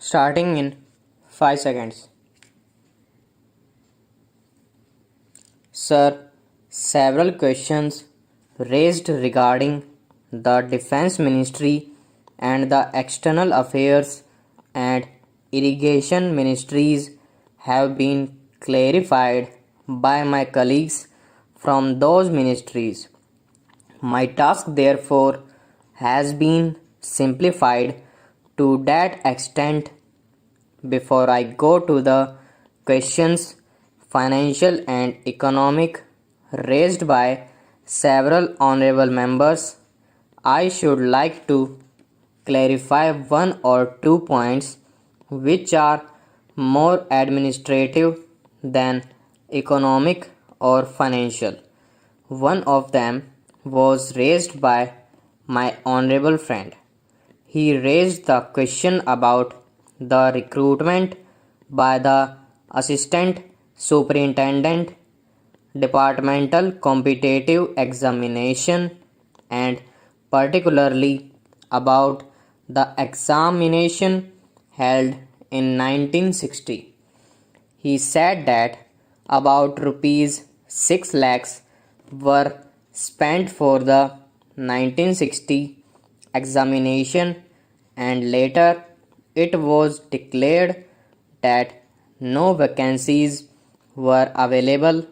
Starting in 5 seconds. Sir, several questions raised regarding the Defense Ministry and the External Affairs and Irrigation Ministries have been clarified by my colleagues from those ministries. My task, therefore, has been simplified to that extent. Before I go to the questions, financial and economic, raised by several honorable members, I should like to clarify one or two points which are more administrative than economic or financial. One of them was raised by my honorable friend. He raised the question about the recruitment by the assistant superintendent, departmental competitive examination, and particularly about the examination held in 1960. He said that about rupees 6 lakhs were spent for the 1960 examination, and later it was declared that no vacancies were available.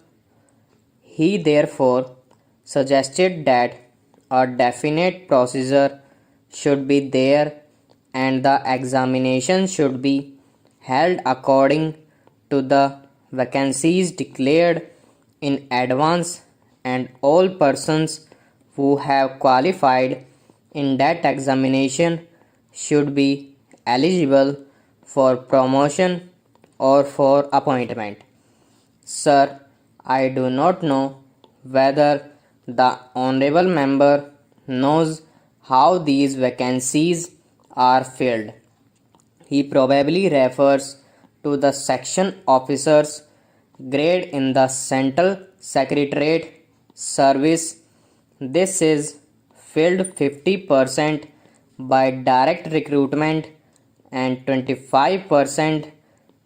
He therefore suggested that a definite procedure should be there and the examination should be held according to the vacancies declared in advance, and all persons who have qualified in that examination should be eligible for promotion or for appointment. Sir, I do not know whether the honorable member knows how these vacancies are filled. He probably refers to the section officers grade in the Central Secretariat Service. This is filled 50% by direct recruitment and 25%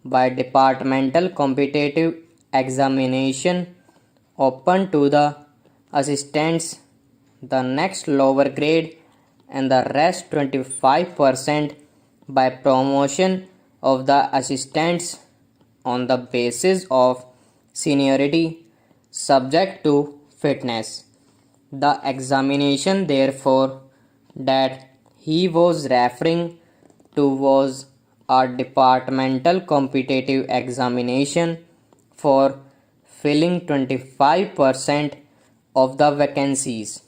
by departmental competitive examination open to the assistants, the next lower grade, and the rest 25% by promotion of the assistants on the basis of seniority subject to fitness. The examination, therefore, that he was referring to was a departmental competitive examination for filling 25% of the vacancies.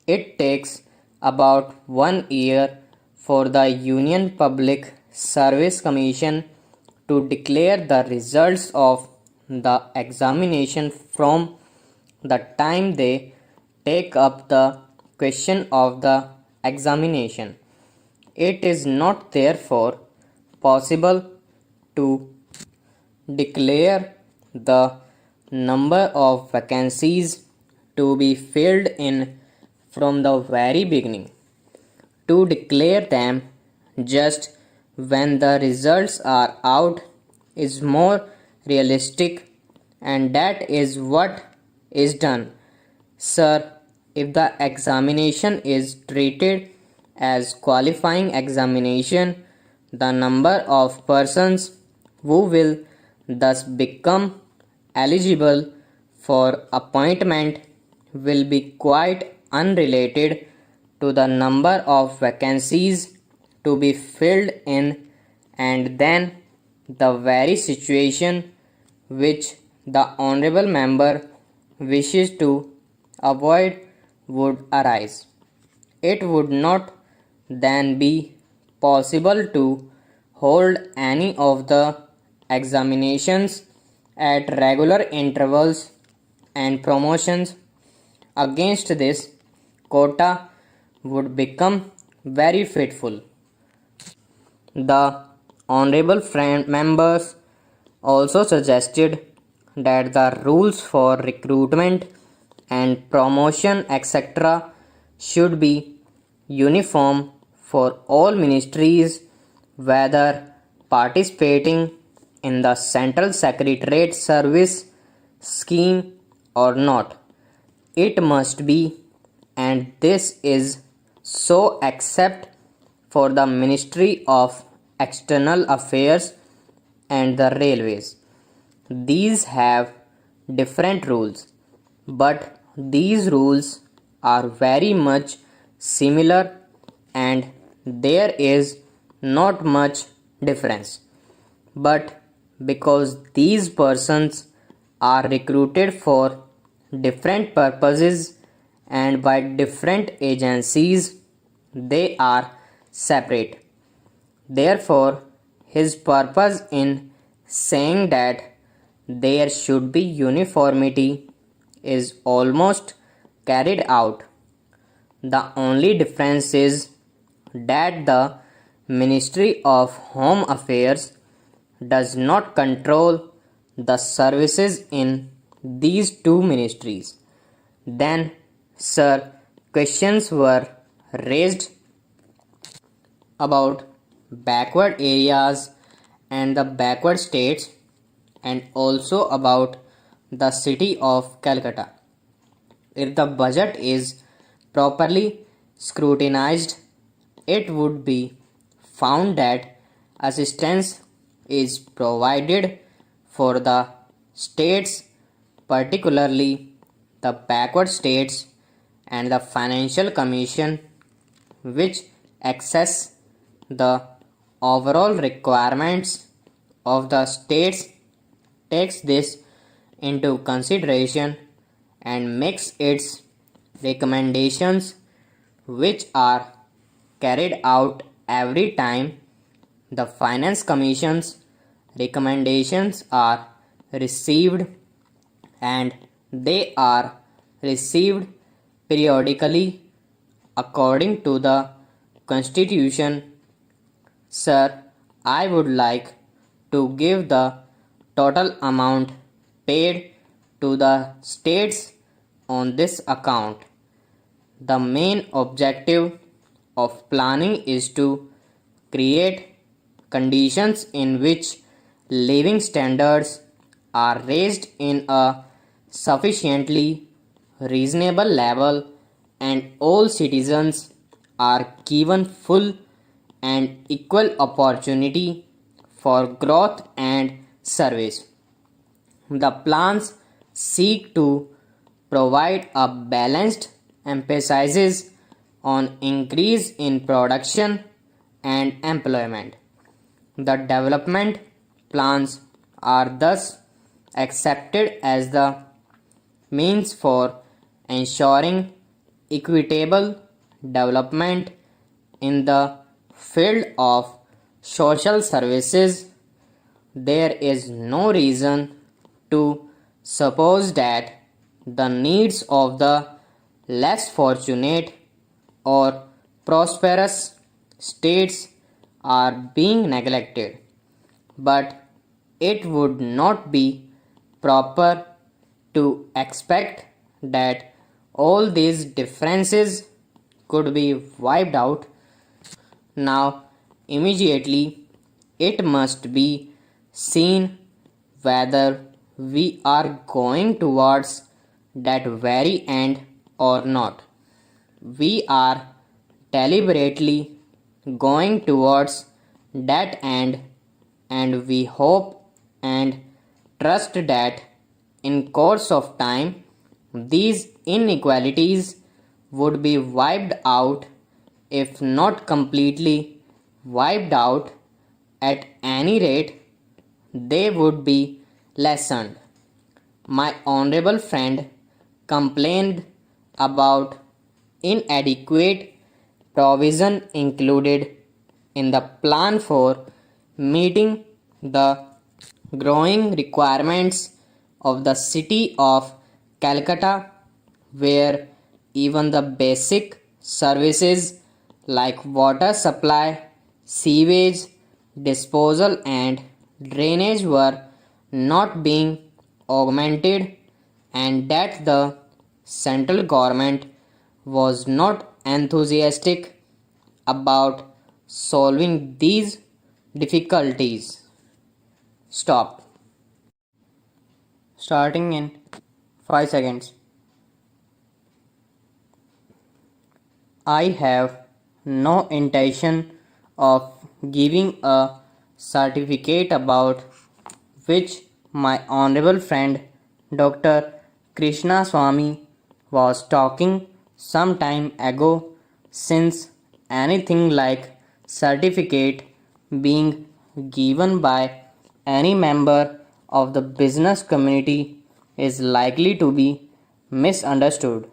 It takes about 1 year for the Union Public Service Commission to declare the results of the examination from the time they take up the question of the examination. It is not therefore possible to declare the number of vacancies to be filled in from the very beginning. To declare them just when the results are out is more realistic, and that is what is done. Sir, if the examination is treated as qualifying examination, the number of persons who will thus become eligible for appointment will be quite unrelated to the number of vacancies to be filled in, and then the very situation which the honorable member wishes to avoid would arise. It would not then be possible to hold any of the examinations at regular intervals and promotions. Against this, quota would become very fitful. The honorable members also suggested that the rules for recruitment and promotion etc. should be uniform for all ministries, whether participating in the Central Secretariat Service scheme or not. It must be, and this is so except for the Ministry of External Affairs and the Railways. These have different rules, but these rules are very much similar and there is not much difference. But because these persons are recruited for different purposes and by different agencies, they are separate. Therefore, his purpose in saying that there should be uniformity is almost carried out. The only difference is that the Ministry of Home Affairs does not control the services in these two ministries. Then, sir, questions were raised about backward areas and the backward states and also about the city of Calcutta. If the budget is properly scrutinized, it would be found that assistance is provided for the states, particularly the backward states, and the Financial Commission, which assess the overall requirements of the states, takes this into consideration and makes its recommendations, which are carried out every time the Finance Commission's recommendations are received, and they are received periodically according to the Constitution. Sir, I would like to give the total amount paid to the states on this account. The main objective of planning is to create conditions in which living standards are raised in a sufficiently reasonable level and all citizens are given full and equal opportunity for growth and service. The plans seek to provide a balanced emphasis on increase in production and employment. The development plans are thus accepted as the means for ensuring equitable development in the field of social services. There is no reason to suppose that the needs of the less fortunate or prosperous states are being neglected, but it would not be proper to expect that all these differences could be wiped out. Now, immediately, it must be seen whether we are going towards that very end or not. We are deliberately going towards that end, and we hope and trust that in course of time these inequalities would be wiped out, if not completely wiped out, at any rate they would be lessened. My honorable friend complained about inadequate provision included in the plan for meeting the growing requirements of the city of Calcutta, where even the basic services like water supply, sewage disposal and drainage were not being augmented, and that the central government was not enthusiastic about solving these difficulties. Stop. Starting in 5 seconds. I have no intention of giving a certificate about which my honorable friend Dr. Krishna Swami was talking some time ago, since anything like certificate being given by any member of the business community is likely to be misunderstood.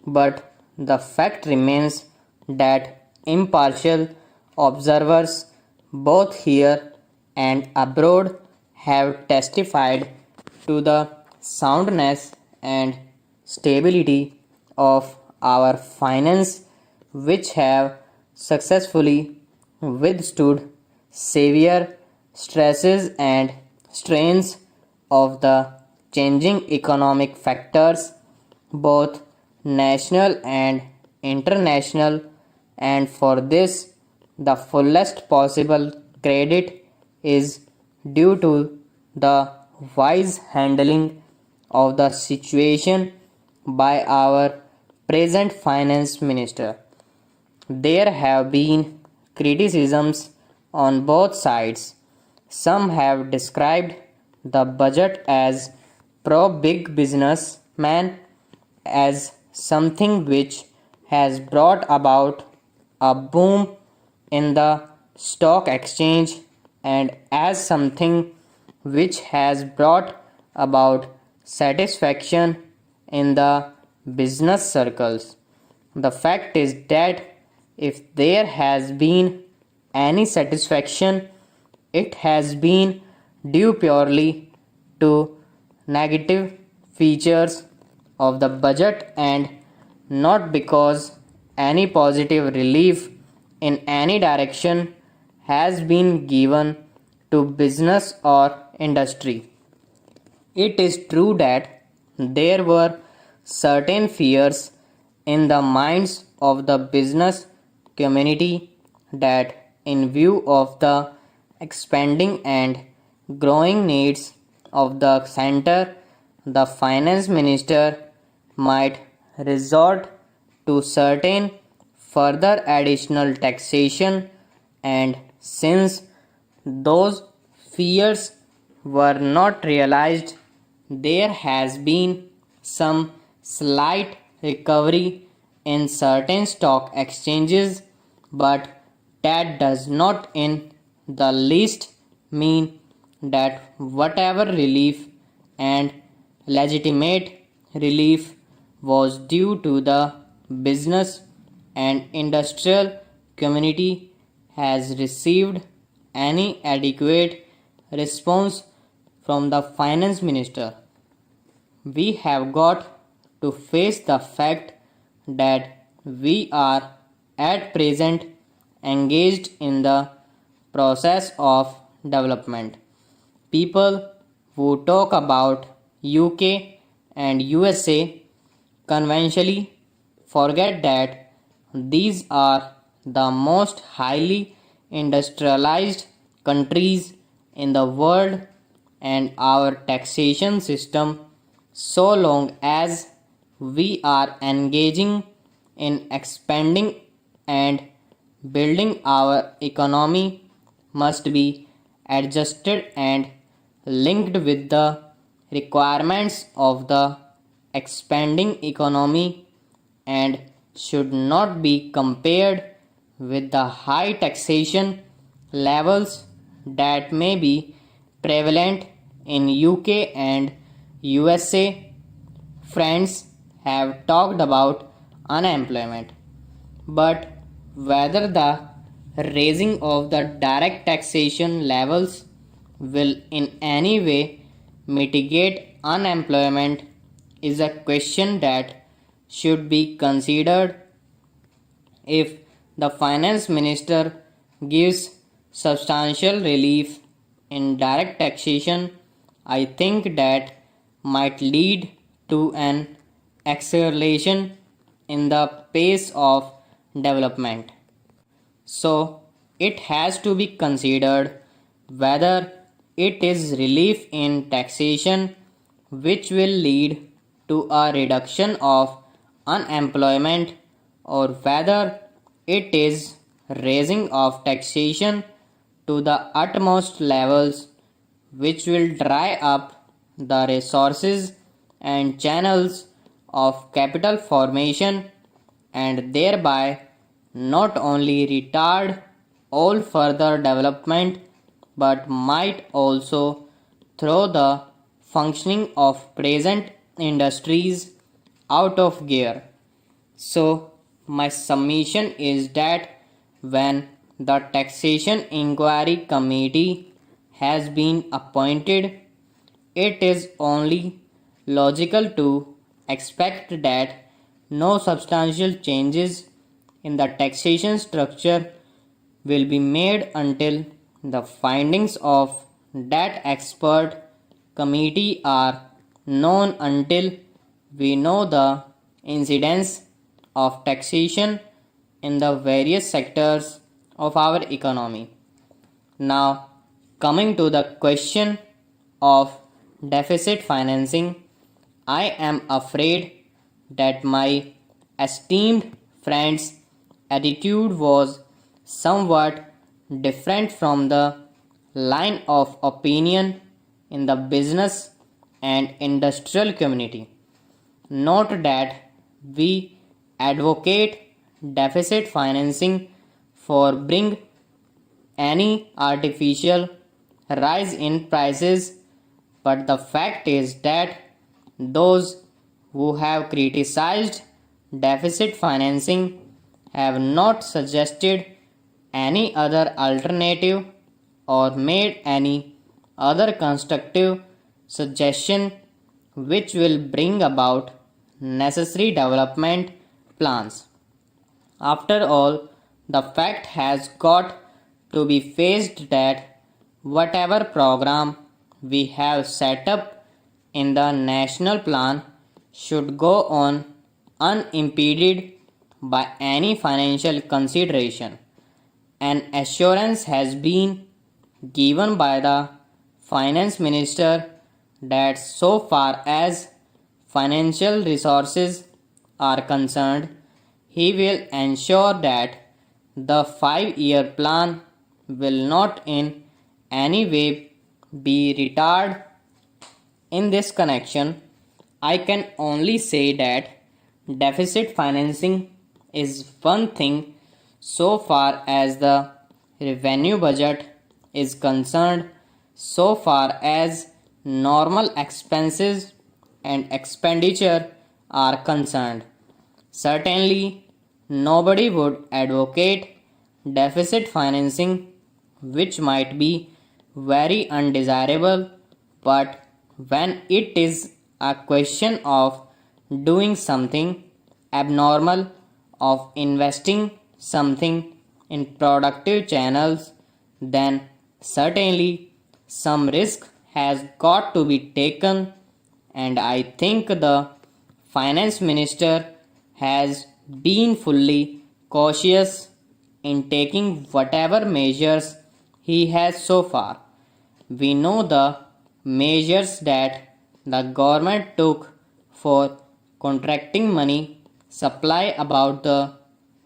But the fact remains that impartial observers, both here and abroad, have testified to the soundness and stability of our finance, which have successfully withstood severe stresses and strains of the changing economic factors, both national and international, and for this the fullest possible credit is due to the wise handling of the situation by our present finance minister. There have been criticisms on both sides. Some have described the budget as pro big businessman, as something which has brought about a boom in the stock exchange, and as something which has brought about satisfaction in the business circles. The fact is that if there has been any satisfaction, it has been due purely to negative features of the budget and not because any positive relief in any direction has been given to business or industry. It is true that there were certain fears in the minds of the business community that, in view of the expanding and growing needs of the center, the finance minister might resort to certain further additional taxation, and since those fears were not realized, there has been some slight recovery in certain stock exchanges, but that does not in the least mean that whatever relief and legitimate relief was due to the business and industrial community has received any adequate response from the finance minister. We have got to face the fact that we are at present engaged in the process of development. People who talk about UK and USA conventionally forget that these are the most highly industrialized countries in the world, and our taxation system, so long as we are engaging in expanding and building our economy, must be adjusted and linked with the requirements of the expanding economy, and should not be compared with the high taxation levels that may be prevalent in UK and USA. Friends have talked about unemployment, but whether the raising of the direct taxation levels will in any way mitigate unemployment is a question that should be considered. If the finance minister gives substantial relief in direct taxation, I think that might lead to an acceleration in the pace of development. So, it has to be considered whether it is relief in taxation which will lead to a reduction of unemployment or whether it is raising of taxation to the utmost levels which will dry up the resources and channels of capital formation and thereby not only retard all further development but might also throw the functioning of present industries out of gear. So, my submission is that when the Taxation Inquiry Committee has been appointed, it is only logical to expect that no substantial changes in the taxation structure will be made until the findings of that expert committee are known, until we know the incidence of taxation in the various sectors of our economy. Now, coming to the question of deficit financing, I am afraid that my esteemed friend's attitude was somewhat different from the line of opinion in the business and industrial community. Note that we advocate deficit financing for bring any artificial rise in prices, but the fact is that those who have criticized deficit financing have not suggested any other alternative or made any other constructive suggestion which will bring about necessary development plans. After all, the fact has got to be faced that whatever program we have set up in the national plan should go on unimpeded by any financial consideration. An assurance has been given by the finance minister that so far as financial resources are concerned, he will ensure that the 5-year plan will not in any way be retarded. In this connection, I can only say that deficit financing is one thing so far as the revenue budget is concerned, so far as normal expenses and expenditure are concerned. Certainly, nobody would advocate deficit financing, which might be very undesirable, but when it is a question of doing something abnormal, of investing something in productive channels, then certainly some risk has got to be taken, and I think the finance minister has been fully cautious in taking whatever measures he has so far. We know the measures that the government took for contracting money supply about the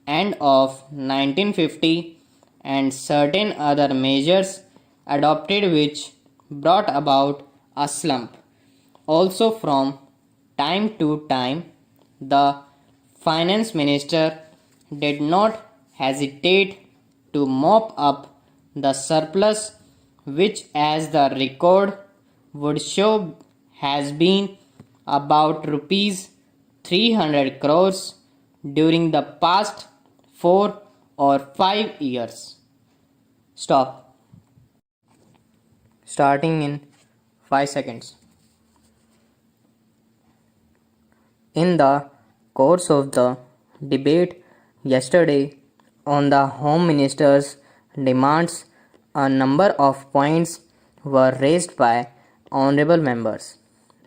end of 1950 and certain other measures adopted which brought about a slump. Also, from time to time, the finance minister did not hesitate to mop up the surplus, which, as the record would show, has been about rupees 300 crores during the past 4 or 5 years. Stop. Starting in 5 seconds. In the course of the debate yesterday on the Home Minister's demands, a number of points were raised by honorable members.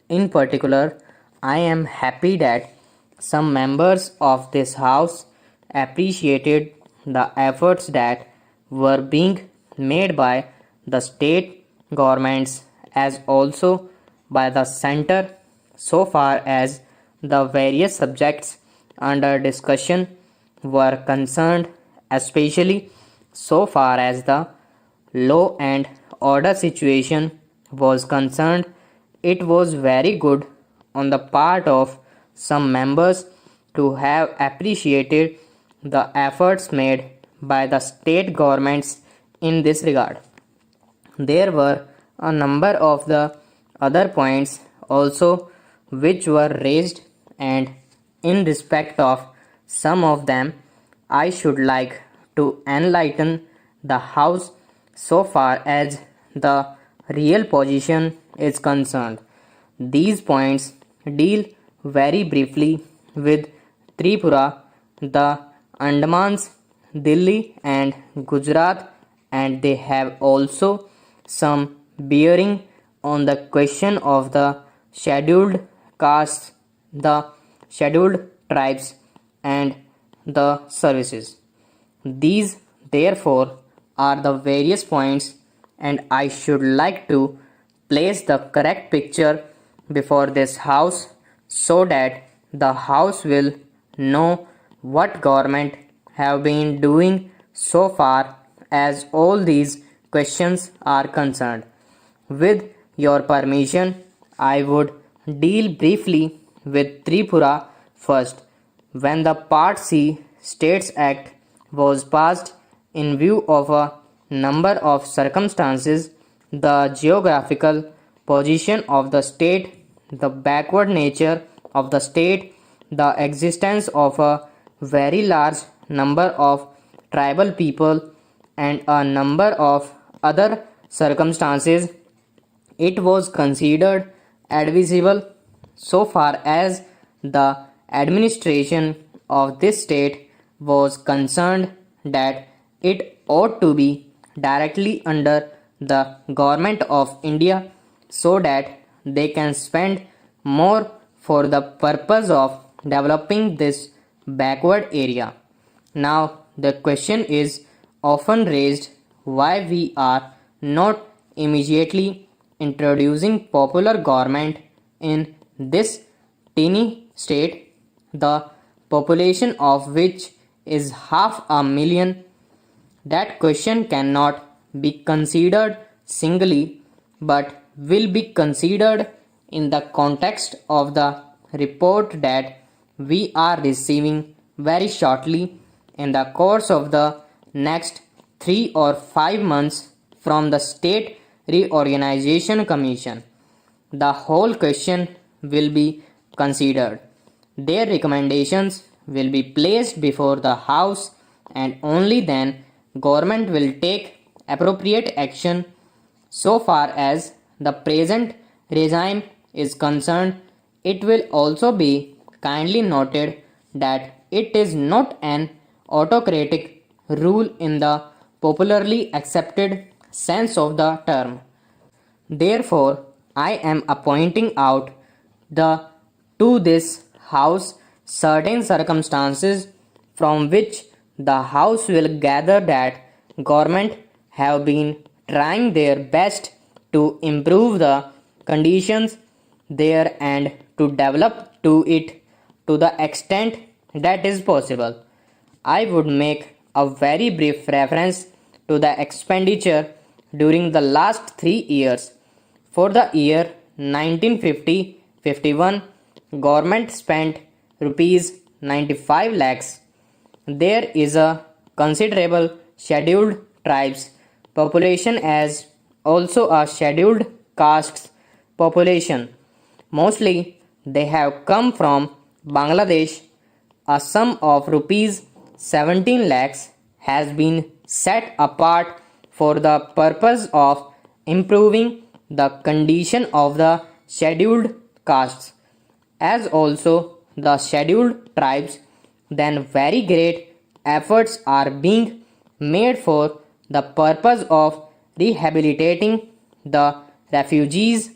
In particular, I am happy that some members of this House appreciated the efforts that were being made by the state governments as also by the center so far as the various subjects under discussion were concerned, especially so far as the law and order situation was concerned. It was very good on the part of some members to have appreciated the efforts made by the state governments in this regard. There were a number of the other points also which were raised, and in respect of some of them, I should like to enlighten the House so far as the real position is concerned. These points deal very briefly with Tripura, the Andamans, Delhi, and Gujarat, and they have also some bearing on the question of the scheduled castes, the scheduled tribes, and the services. These, therefore, are the various points, and I should like to place the correct picture before this House so that the House will know what government have been doing so far as all these questions are concerned. With your permission, I would deal briefly with Tripura first. When the Part C States Act was passed, in view of a number of circumstances, the geographical position of the state, the backward nature of the state, the existence of a very large number of tribal people, and a number of other circumstances, it was considered advisable so far as the administration of this state was concerned that it ought to be directly under the government of India so that they can spend more for the purpose of developing this backward area. Now the question is often raised why we are not immediately introducing popular government in this teeny state, the population of which is 500,000. That question cannot be considered singly but will be considered in the context of the report that we are receiving very shortly in the course of the next 3 or 5 months from the State Reorganization Commission. The whole question will be considered. Their recommendations will be placed before the House, and only then government will take appropriate action. So far as the present regime is concerned, it will also be kindly noted that it is not an autocratic rule in the popularly accepted sense of the term. Therefore, I am appointing out the to this House certain circumstances from which the House will gather that government have been trying their best to improve the conditions there and to develop to it to the extent that is possible. I would make a very brief reference to the expenditure during the last 3 years. For the year 1950-51, government spent rupees 95 lakhs. There is a considerable scheduled tribes population as also a scheduled castes population. Mostly they have come from Bangladesh. A sum of rupees 17 lakhs has been set apart for the purpose of improving the condition of the scheduled castes as also the scheduled tribes. Then very great efforts are being made for the purpose of rehabilitating the refugees,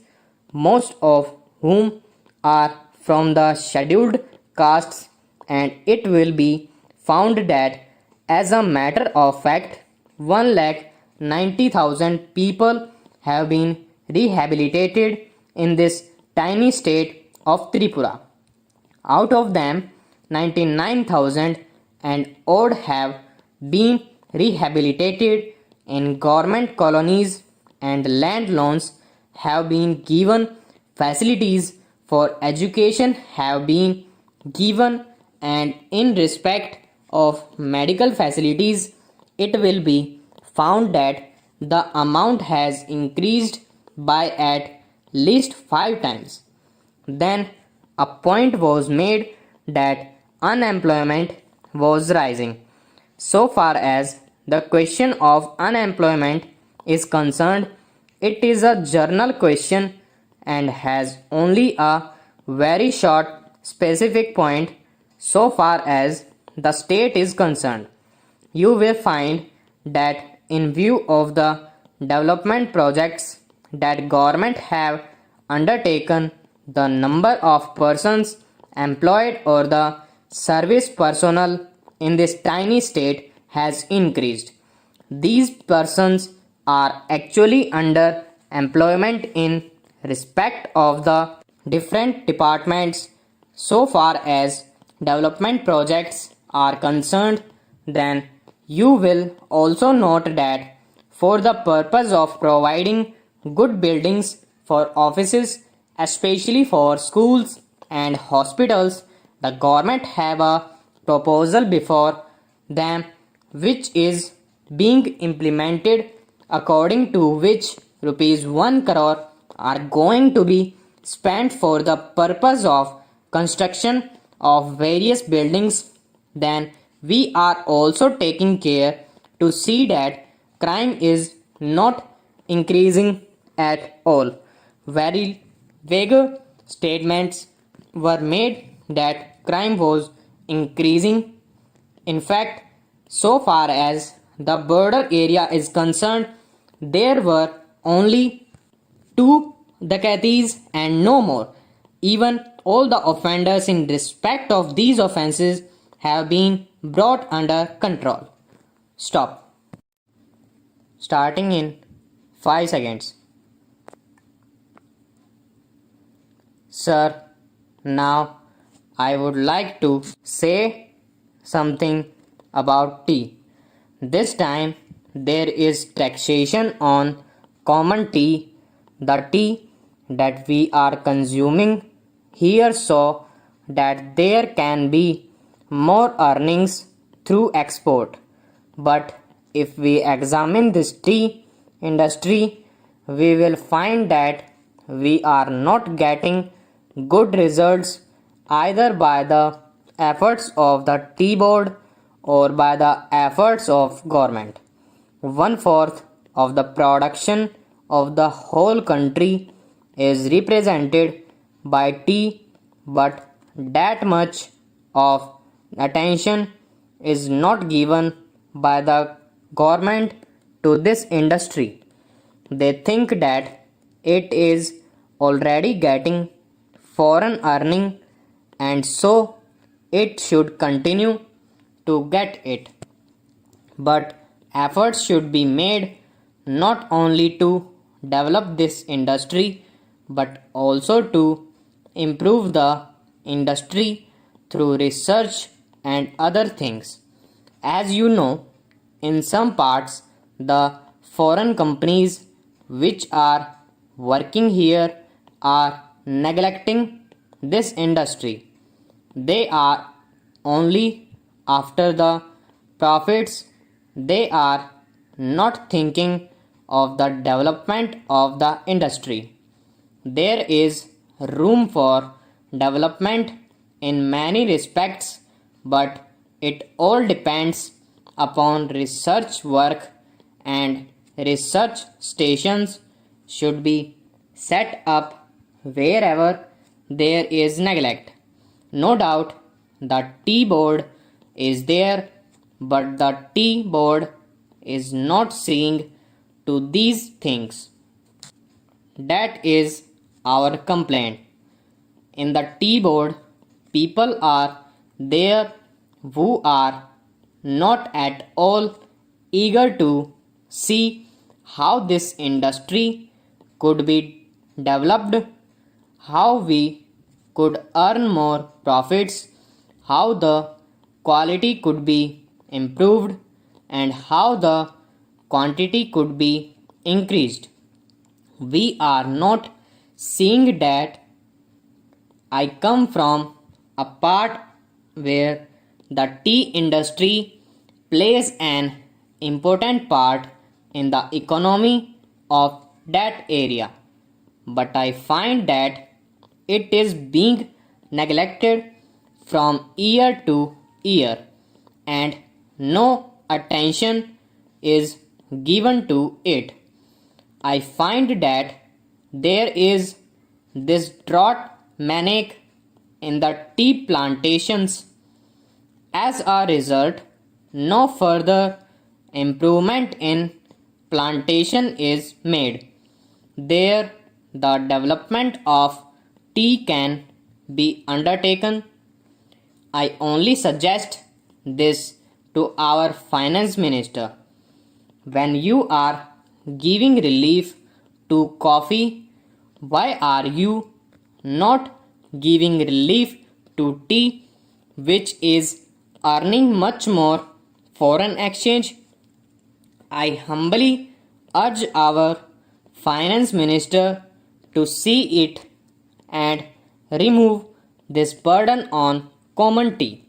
most of whom are from the scheduled castes, and it will be found that as a matter of fact 1,90,000 people have been rehabilitated in this tiny state of Tripura. Out of them, 99,000 and odd have been rehabilitated in government colonies, and land loans have been given, facilities for education have been given, and in respect of medical facilities, it will be found that the amount has increased by at least 5 times. Then a point was made that unemployment was rising. So far as the question of unemployment is concerned, it is a general question and has only a very short specific point. So far as the state is concerned, you will find that in view of the development projects that government have undertaken, the number of persons employed or the service personnel in this tiny state has increased. These persons are actually under employment in respect of the different departments. So far as development projects are concerned, then you will also note that for the purpose of providing good buildings for offices, especially for schools and hospitals, the government have a proposal before them which is being implemented, according to which rupees 1 crore are going to be spent for the purpose of construction of various buildings. Then we are also taking care to see that crime is not increasing at all. Very vague statements were made that crime was increasing. In fact, so far as the border area is concerned, there were only 2 dacoities and no more. Even all the offenders in respect of these offences have been brought under control. Stop. Starting in 5 seconds. Sir, now I would like to say something about tea. This time there is taxation on common tea, the tea that we are consuming here, so that there can be more earnings through export. But if we examine this tea industry, we will find that we are not getting good results either by the efforts of the tea board or by the efforts of government. 1/4 of the production of the whole country is represented by tea, but that much of attention is not given by the government to this industry. They think that it is already getting foreign earning and so it should continue to get it. But efforts should be made not only to develop this industry but also to improve the industry through research and other things. As you know, in some parts, the foreign companies which are working here are neglecting this industry. They are only after the profits. They are not thinking of the development of the industry. There is room for development in many respects, but it all depends upon research work, and research stations should be set up wherever there is neglect. No doubt the tea board is there, but the tea board is not seeing to these things. That is our complaint. In the tea board, people are there who are not at all eager to see how this industry could be developed, how we could earn more profits, how the quality could be improved, and how the quantity could be increased. We are not seeing that. I come from a part where the tea industry plays an important part in the economy of that area, but I find that it is being neglected from year to year and no attention is given to it. I find that there is this drought manic in the tea plantations. As a result, no further improvement in plantation is made. There, the development of tea can be undertaken. I only suggest this to our finance minister. When you are giving relief to coffee, why are you not giving relief to tea, which is earning much more foreign exchange? I humbly urge our finance minister to see it and remove this burden on common tea.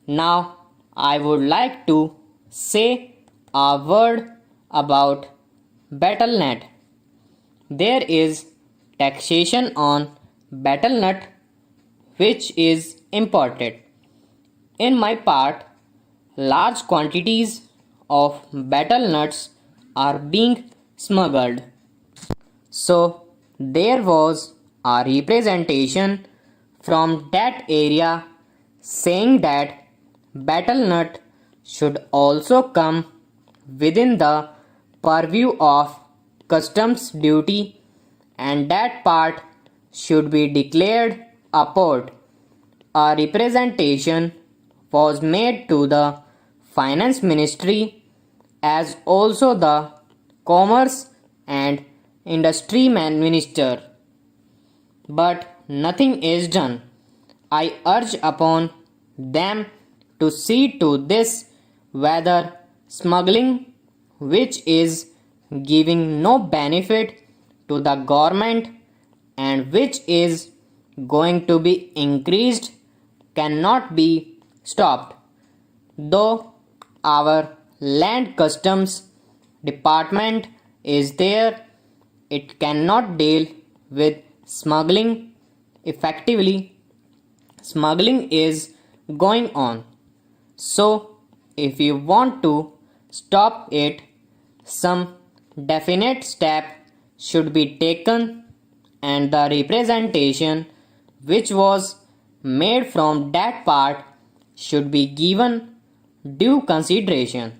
Now, I would like to say a word about betel-nut. There is taxation on betel-nut which is imported. In my part, large quantities of betel nuts are being smuggled. So there was a representation from that area saying that betel nut should also come within the purview of customs duty and that part should be declared a port. A representation was made to the finance ministry as also the commerce and industry minister, but nothing is done. I urge upon them to see to this whether smuggling, which is giving no benefit to the government and which is going to be increased, cannot be stopped. Though our land customs department is there, it cannot deal with smuggling effectively. Smuggling is going on. So, if you want to stop it, some definite step should be taken and the representation which was made from that part should be given due consideration.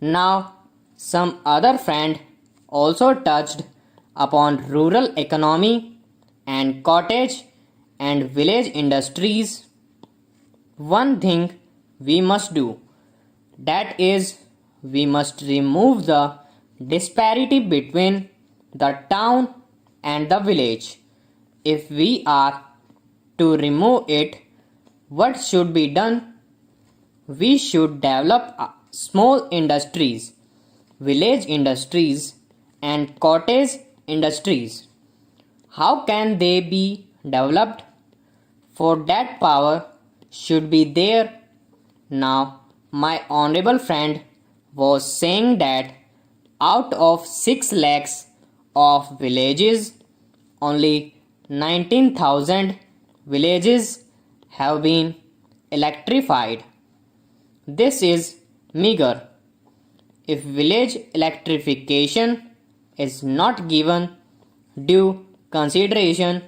Now, some other friend also touched upon rural economy and cottage and village industries. One thing we must do, that is, we must remove the disparity between the town and the village. If we are to remove it, what should be done? We should develop small industries, village industries, and cottage industries. How can they be developed? For that power should be there. Now, my honorable friend was saying that out of 6 lakhs of villages, only 19,000 villages have been electrified. This is meager. If village electrification is not given due consideration,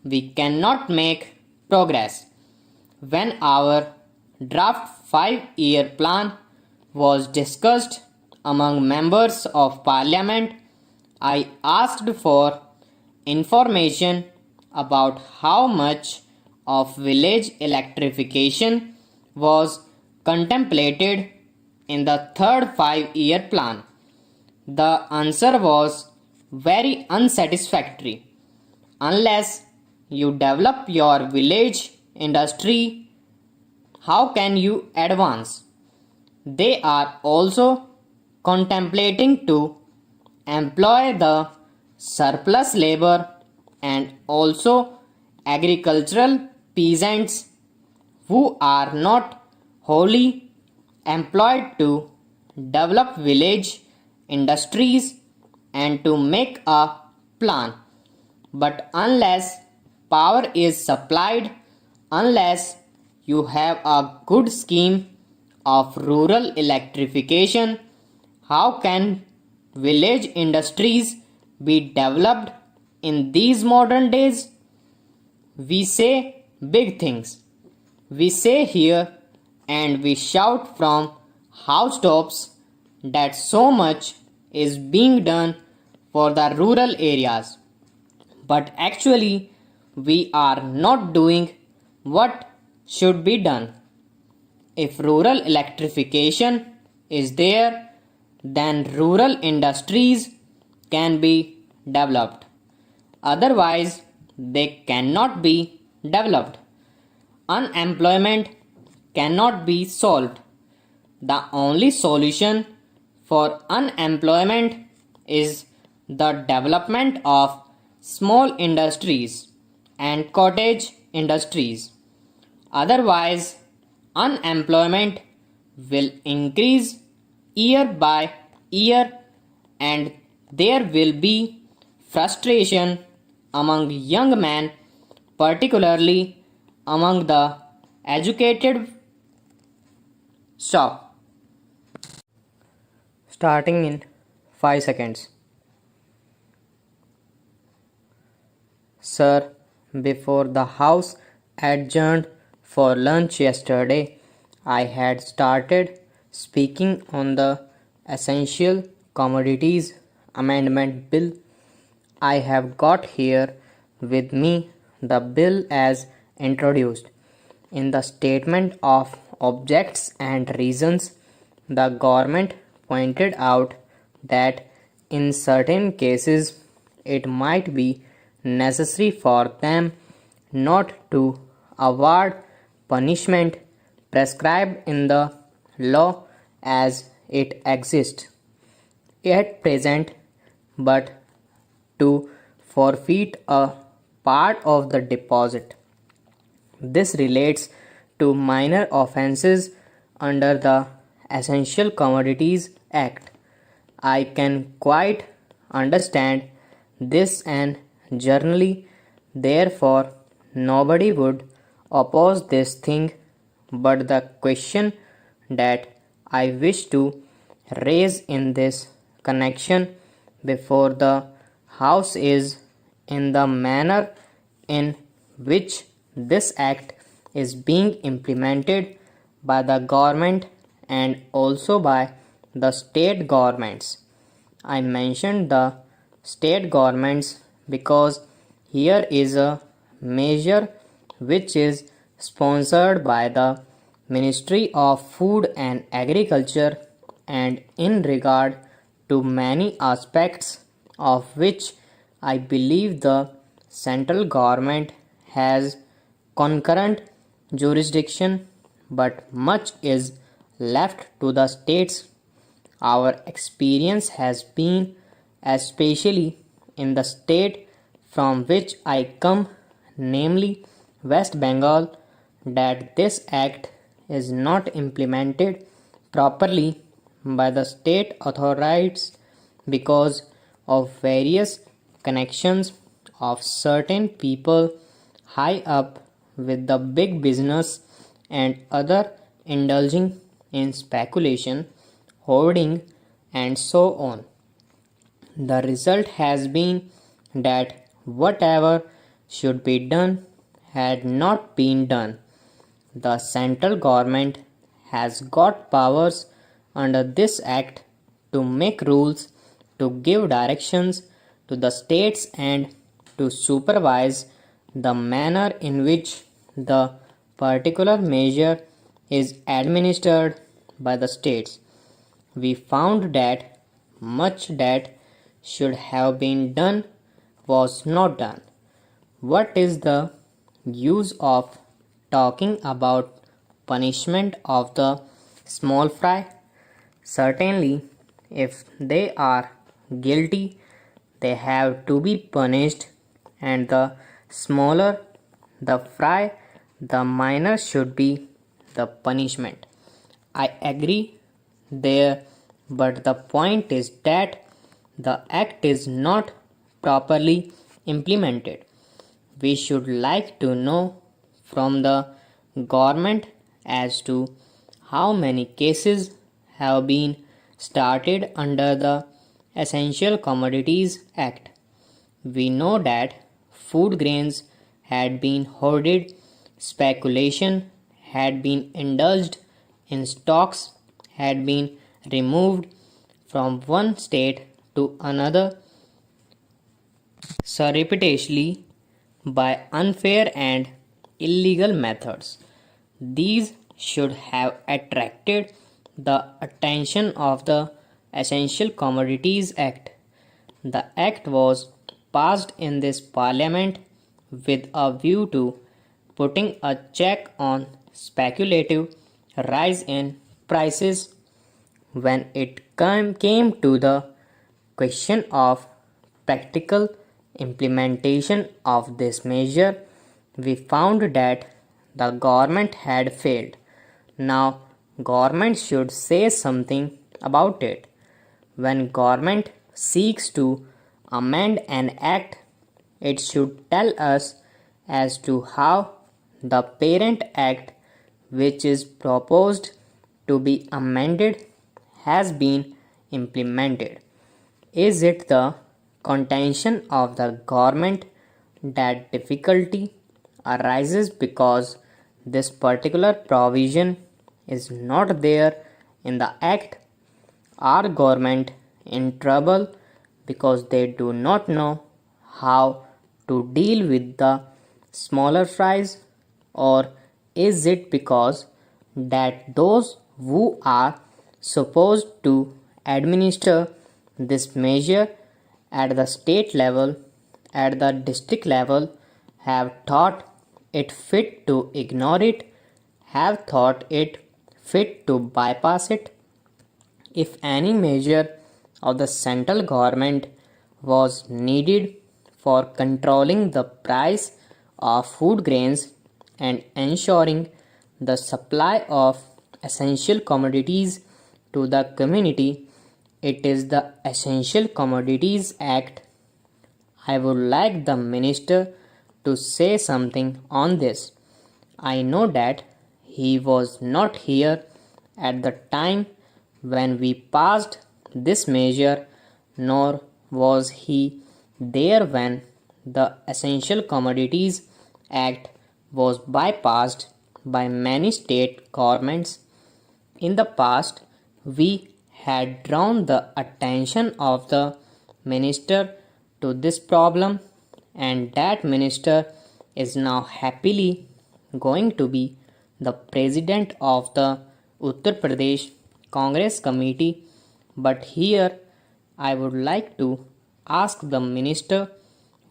we cannot make progress. When our draft 5-year plan was discussed among members of parliament, I asked for information about how much of village electrification was contemplated in the third 5-year plan? The answer was very unsatisfactory. Unless you develop your village industry, how can you advance? They are also contemplating to employ the surplus labor and also agricultural peasants who are not wholly employed to develop village industries and to make a plan. But unless power is supplied, unless you have a good scheme of rural electrification, how can village industries be developed in these modern days? We say big things. We say here and we shout from housetops that so much is being done for the rural areas. But actually, we are not doing what should be done. If rural electrification is there, then rural industries can be developed. Otherwise, they cannot be developed. Unemployment cannot be solved. The only solution for unemployment is the development of small industries and cottage industries. Otherwise, unemployment will increase year by year and there will be frustration among young men, particularly among the educated. Stop. Starting in 5 seconds. Sir, before the House adjourned for lunch yesterday, I had started speaking on the Essential Commodities Amendment Bill. I have got here with me the bill as introduced. In the statement of objects and reasons, the government pointed out that in certain cases it might be necessary for them not to award punishment prescribed in the law as it exists at present, but to forfeit a part of the deposit. This relates to minor offences under the Essential Commodities Act. I can quite understand this and generally, therefore, nobody would oppose this thing, but the question that I wish to raise in this connection before the House is in the manner in which this act is being implemented by the government and also by the state governments. I mentioned the state governments because here is a measure which is sponsored by the Ministry of Food and Agriculture and in regard to many aspects of which I believe the central government has concurrent jurisdiction, but much is left to the states. Our experience has been, especially in the state from which I come, namely West Bengal, that this act is not implemented properly by the state authorities because of various connections of certain people high up with the big business and other indulging in speculation, hoarding, and so on. The result has been that whatever should be done had not been done. The central government has got powers under this act to make rules, to give directions to the states and to supervise the manner in which the particular measure is administered by the states. we found that much that should have been done was not done. What is the use of talking about punishment of the small fry? Certainly, if they are guilty, they have to be punished, and the smaller the fry, the minor should be the punishment. I agree there, but the point is that the act is not properly implemented. We should like to know from the government as to how many cases have been started under the Essential Commodities Act. We know that food grains had been hoarded, speculation had been indulged in, stocks had been removed from one state to another surreptitiously by unfair and illegal methods. These should have attracted the attention of the Essential Commodities Act. The Act was passed in this Parliament with a view to putting a check on speculative rise in prices. When it came to the question of practical implementation of this measure, we found that the government had failed. Now, government should say something about it. When government seeks to amend an act, it should tell us as to how the parent act which is proposed to be amended has been implemented. Is it the contention of the government that difficulty arises because this particular provision is not there in the act? Are government in trouble because they do not know how to deal with the smaller fries, or is it because that those who are supposed to administer this measure at the state level, at the district level, have thought it fit to ignore it, have thought it fit to bypass it? If any measure of the central government was needed for controlling the price of food grains and ensuring the supply of essential commodities to the community, it is the Essential Commodities Act. I would like the minister to say something on this. I know that he was not here at the time when we passed this measure, nor was he there when the Essential Commodities Act was bypassed by many state governments. In the past, we had drawn the attention of the minister to this problem, and that minister is now happily going to be the president of the Uttar Pradesh Congress Committee. But here I would like to ask the minister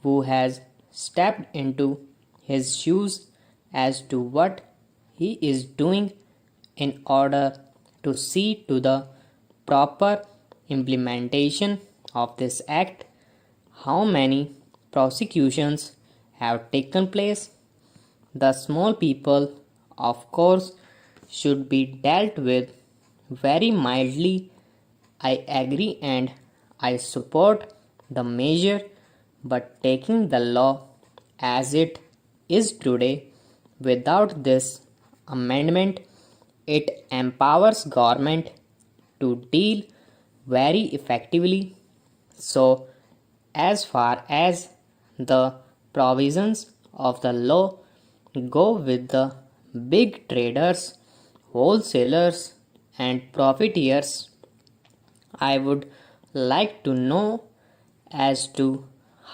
who has stepped into his shoes as to what he is doing in order to see to the proper implementation of this act. How many prosecutions have taken place? The small people, of course, should be dealt with very mildly. I agree and I support the measure, but taking the law as it is today without this amendment, it empowers government to deal very effectively. So, as far as the provisions of the law go with the big traders, wholesalers, and profiteers, I would like to know as to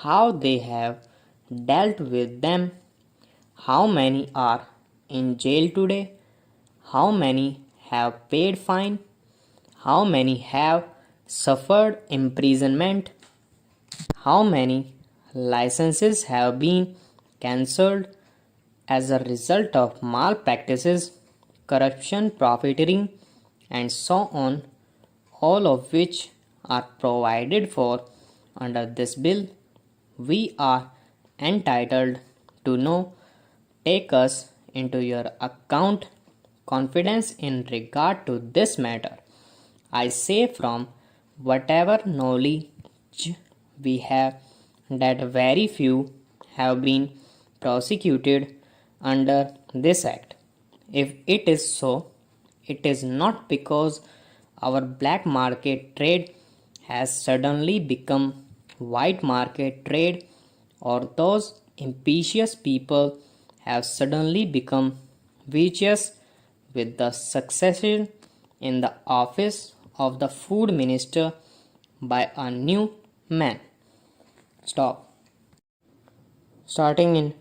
how they have dealt with them. How many are in jail today? How many have paid fine? How many have suffered imprisonment? How many licenses have been cancelled as a result of malpractices, corruption, profiteering, and so on, all of which are provided for under this bill? We are entitled to know. Take us into your account confidence in regard to this matter. I say from whatever knowledge we have that very few have been prosecuted under this act. If it is so, it is not because our black market trade has suddenly become white market trade, or those impetuous people have suddenly become vicious with the succession in the office of the food minister by a new man. Stop. Starting in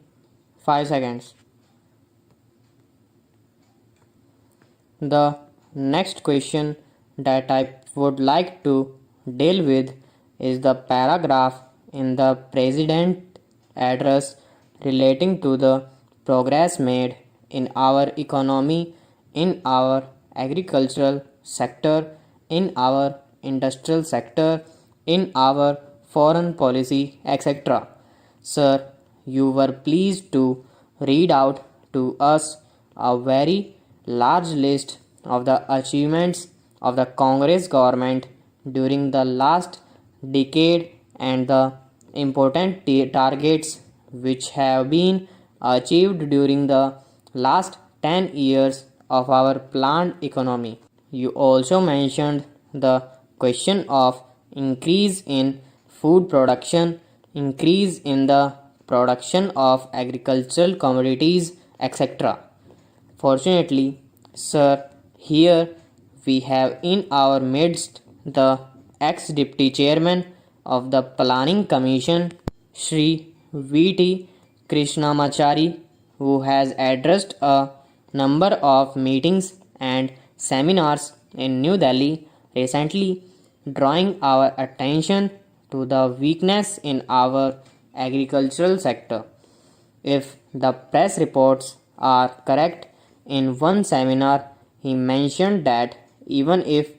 5 seconds. The next question that I would like to deal with is the paragraph in the President address relating to the progress made in our economy, in our agricultural sector, in our industrial sector, in our foreign policy, etc. Sir, you were pleased to read out to us a very large list of the achievements of the Congress government during the last decade and the important targets which have been achieved during the last 10 years of our planned economy. You also mentioned the question of increase in food production, increase in the production of agricultural commodities, etc. Fortunately, sir, here we have in our midst the ex-deputy chairman of the Planning Commission, Shri V.T. Krishnamachari, who has addressed a number of meetings and seminars in New Delhi recently, drawing our attention to the weakness in our agricultural sector. If the press reports are correct, in one seminar he mentioned that even if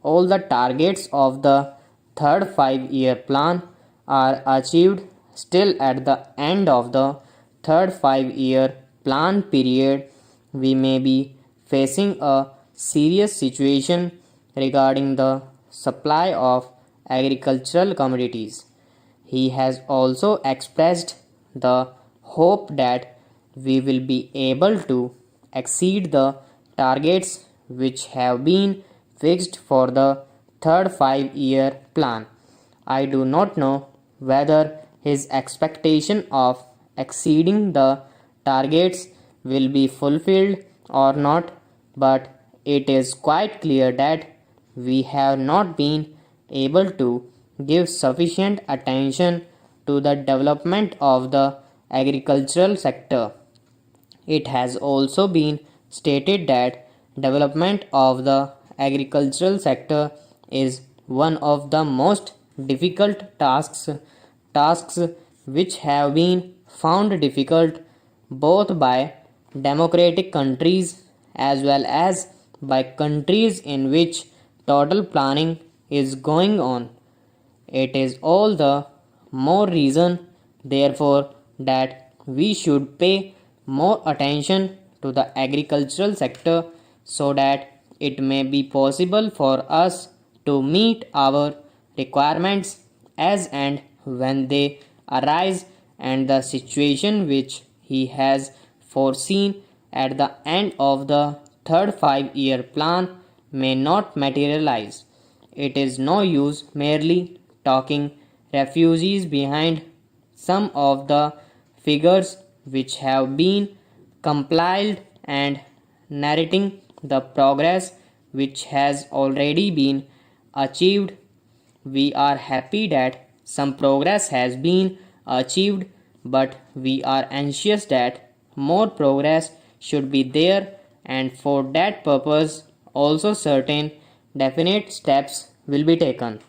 all the targets of the third 5-year plan are achieved, still at the end of the third 5-year plan period, we may be facing a serious situation regarding the supply of agricultural commodities. He has also expressed the hope that we will be able to exceed the targets which have been fixed for the third 5-year plan. I do not know whether his expectation of exceeding the targets will be fulfilled or not, but it is quite clear that we have not been able to give sufficient attention to the development of the agricultural sector. It has also been stated that development of the agricultural sector is one of the most difficult tasks which have been found difficult both by democratic countries as well as by countries in which total planning is going on. It is all the more reason, therefore, that we should pay more attention to the agricultural sector so that it may be possible for us to meet our requirements as and when they arise, and the situation which he has foreseen at the end of the third 5-year plan may not materialize. It is no use merely talking refugees behind some of the figures which have been compiled and narrating the progress which has already been achieved. We are happy that some progress has been achieved, but we are anxious that more progress should be there, and for that purpose also certain definite steps will be taken.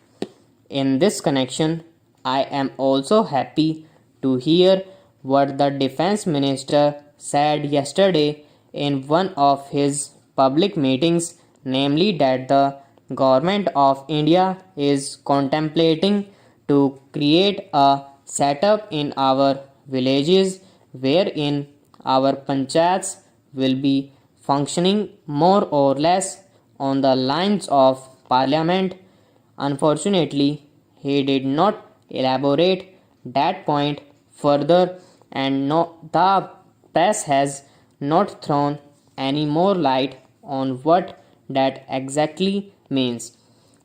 In this connection, I am also happy to hear what the Defense Minister said yesterday in one of his public meetings, namely that the Government of India is contemplating to create a setup in our villages wherein our panchayats will be functioning more or less on the lines of parliament. Unfortunately, he did not elaborate that point further, and the press has not thrown any more light on what that exactly means.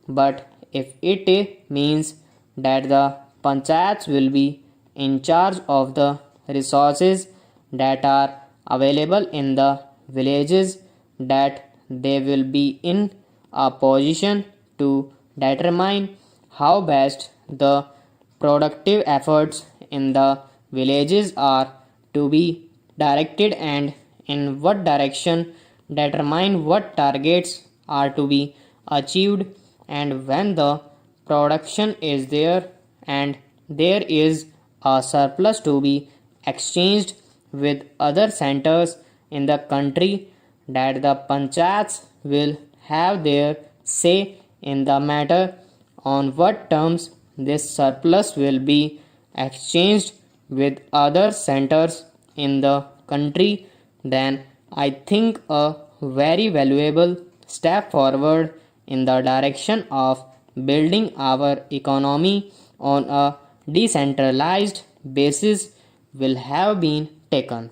But if it means that the panchayats will be in charge of the resources that are available in the villages, that they will be in a position to determine how best the productive efforts in the villages are to be directed and in what direction, determine what targets are to be achieved, and when the production is there and there is a surplus to be exchanged with other centers in the country, that the panchayats will have their say in the matter on what terms this surplus will be exchanged with other centers in the country. Then I think a very valuable step forward in the direction of building our economy on a decentralized basis will have been taken.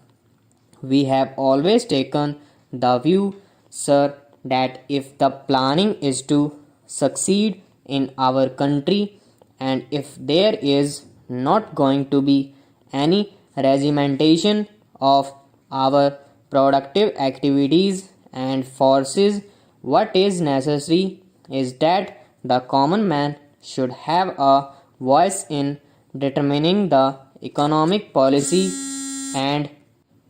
We have always taken the view, sir, that if the planning is to succeed in our country and if there is not going to be any regimentation of our productive activities and forces, what is necessary is that the common man should have a voice in determining the economic policy and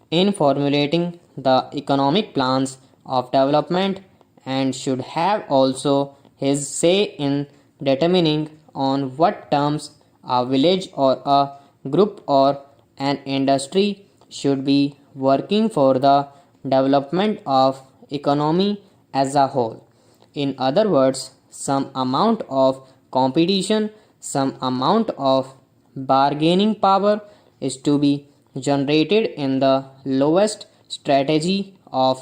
in formulating the economic plans of development, and should have also his say in determining on what terms a village or a group or an industry should be working for the development of economy as a whole. In other words, some amount of competition, some amount of bargaining power is to be generated in the lowest strategy of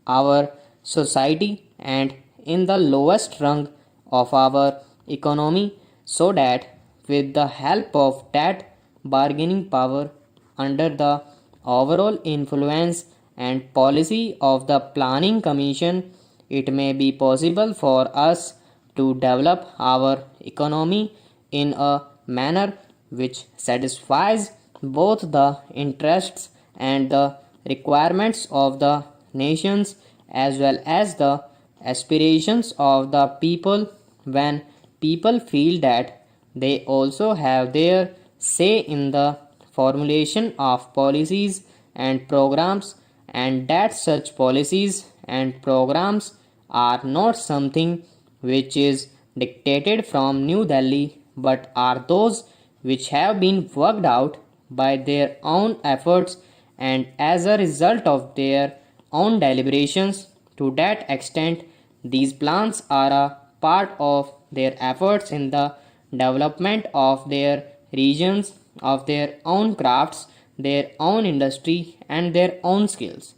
our society and in the lowest rung of our economy, so that with the help of that bargaining power, under the overall influence and policy of the planning commission, it may be possible for us to develop our economy in a manner which satisfies both the interests and the requirements of the nations as well as the aspirations of the people, when people feel that they also have their say in the formulation of policies and programs, and that such policies and programs are not something which is dictated from New Delhi but are those which have been worked out by their own efforts and as a result of their own deliberations. To that extent, these plans are a part of their efforts in the development of their regions, of their own crafts, their own industry, and their own skills.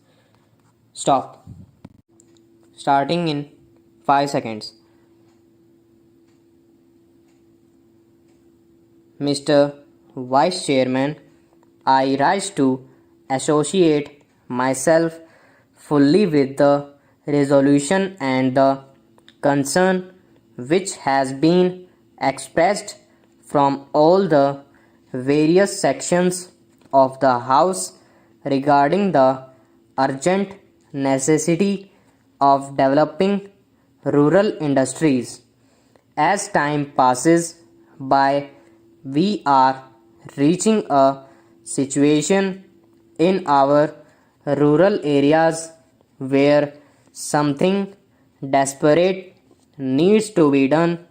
Stop. Starting in 5 seconds. Mr. Vice Chairman, I rise to associate myself fully with the resolution and the concern which has been expressed from all the various sections of the House regarding the urgent necessity of developing rural industries. As time passes by, we are reaching a situation in our rural areas where something desperate needs to be done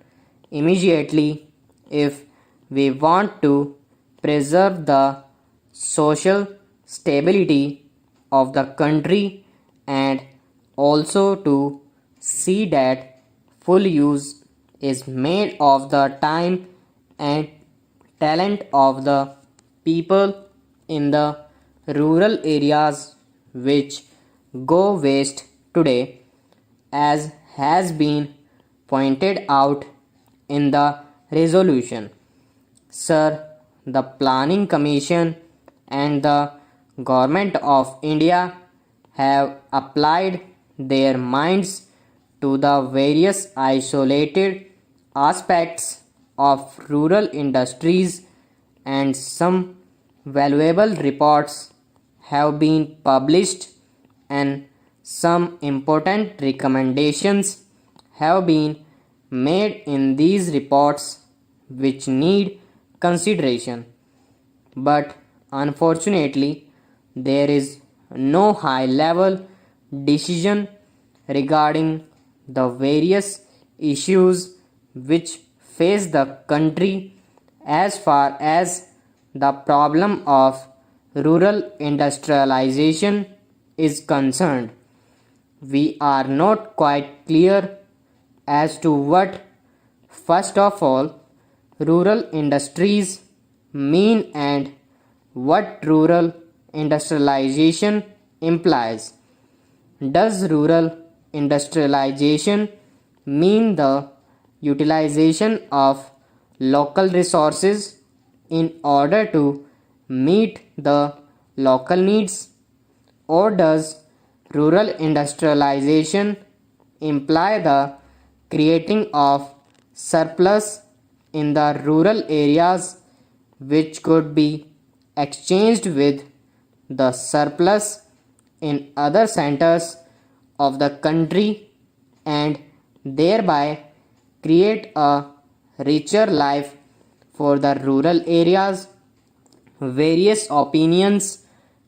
immediately if we want to preserve the social stability of the country and also to see that full use is made of the time and talent of the people in the rural areas which go waste today, as has been pointed out in the resolution. Sir, the Planning Commission and the Government of India have applied their minds to the various isolated aspects of rural industries, and some valuable reports have been published and some important recommendations have been made in these reports which need consideration. But unfortunately, there is no high level decision regarding the various issues which face the country as far as the problem of rural industrialization is concerned. We are not quite clear as to what, first of all, rural industries mean and what rural industrialization implies. Does rural industrialization mean the utilization of local resources in order to meet the local needs, or does rural industrialization imply the creating of surplus in the rural areas which could be exchanged with the surplus in other centers of the country and thereby create a richer life for the rural areas? Various opinions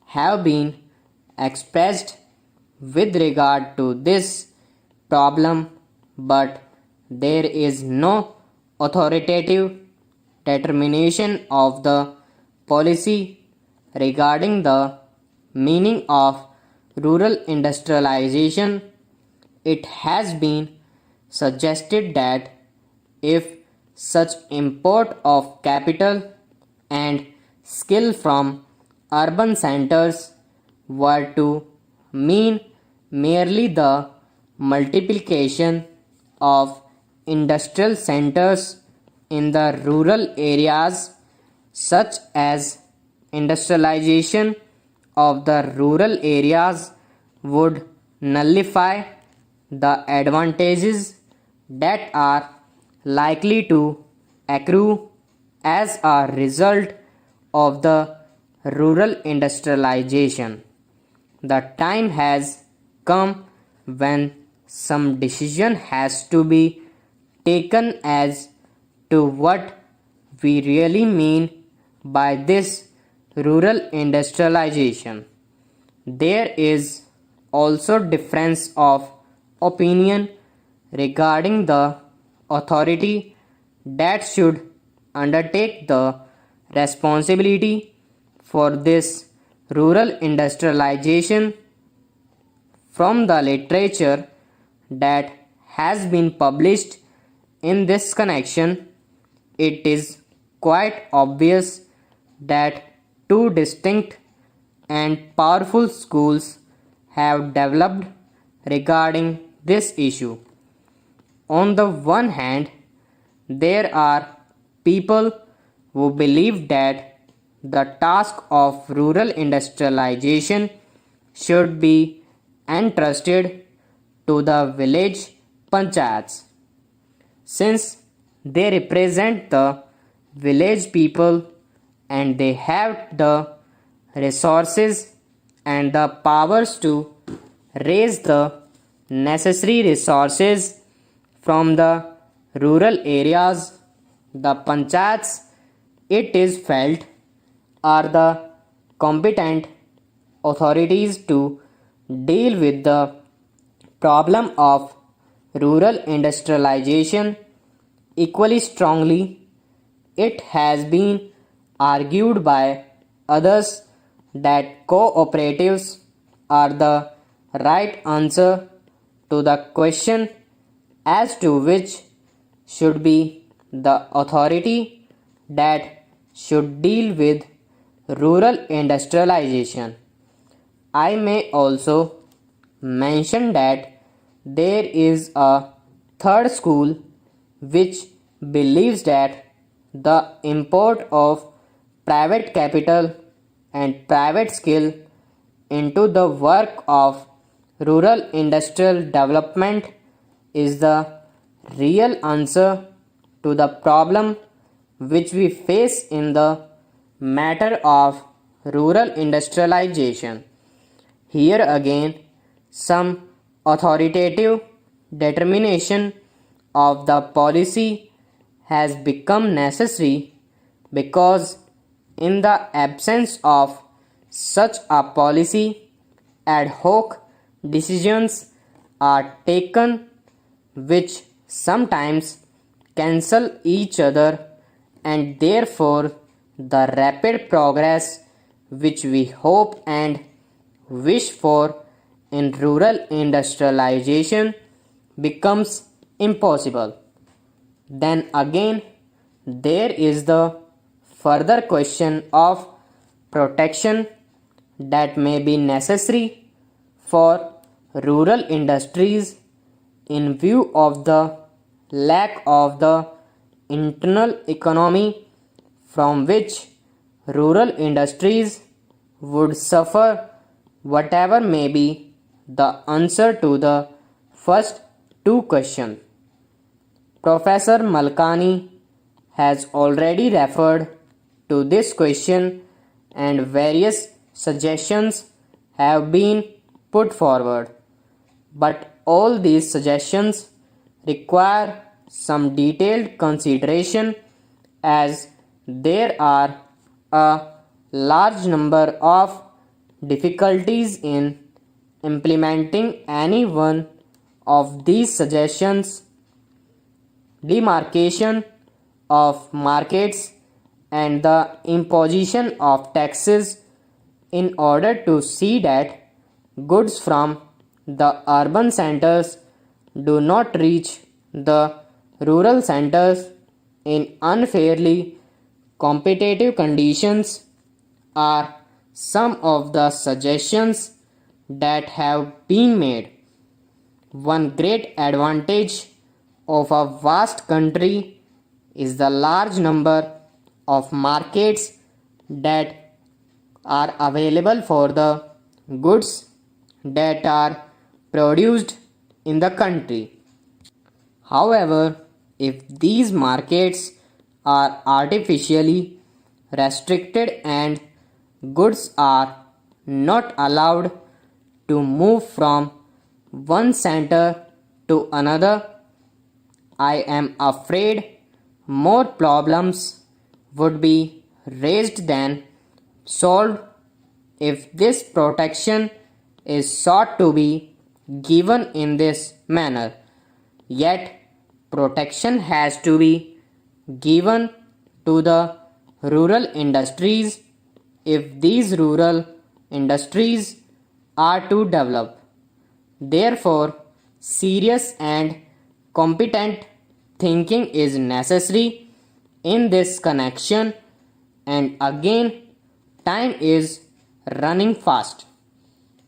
have been expressed with regard to this problem, but there is no authoritative determination of the policy regarding the meaning of rural industrialization. It has been suggested that if such import of capital and skill from urban centers were to mean merely the multiplication of industrial centers in the rural areas, such as industrialization of the rural areas would nullify the advantages that are likely to accrue as a result of the rural industrialization. The time has come when some decision has to be taken as to what we really mean by this rural industrialization. There is also difference of opinion regarding the authority that should undertake the responsibility for this rural industrialization. From the literature that has been published in this connection, it is quite obvious that two distinct and powerful schools have developed regarding this issue. On the one hand, there are people who believe that the task of rural industrialization should be entrusted to the village panchayats, since they represent the village people and they have the resources and the powers to raise the necessary resources from the rural areas. The panchayats, it is felt, are the competent authorities to deal with the problem of rural industrialization equally strongly. It has been argued by others that cooperatives are the right answer to the question as to which should be the authority that should deal with rural industrialization. I may also mention that there is a third school which believes that the import of private capital and private skill into the work of rural industrial development is the real answer to the problem which we face in the matter of rural industrialization. Here again, some authoritative determination of the policy has become necessary because, in the absence of such a policy, ad hoc decisions are taken which sometimes cancel each other, and therefore the rapid progress which we hope and wish for in rural industrialization becomes impossible. Then again, there is the further question of protection that may be necessary for rural industries in view of the lack of the internal economy from which rural industries would suffer. Whatever may be the answer to the first two questions, Professor Malkani has already referred to this question and various suggestions have been put forward. But all these suggestions require some detailed consideration as there are a large number of difficulties in implementing any one of these suggestions. Demarcation of markets and the imposition of taxes in order to see that goods from the urban centers do not reach the rural centers in unfairly competitive conditions are some of the suggestions that have been made. One great advantage of a vast country is the large number of markets that are available for the goods that are produced in the country. However, if these markets are artificially restricted and goods are not allowed to move from one center to another, I am afraid more problems would be raised than solved if this protection is sought to be given in this manner. Yet, protection has to be given to the rural industries if these rural industries are to develop. Therefore, serious and competent thinking is necessary in this connection, and again, time is running fast.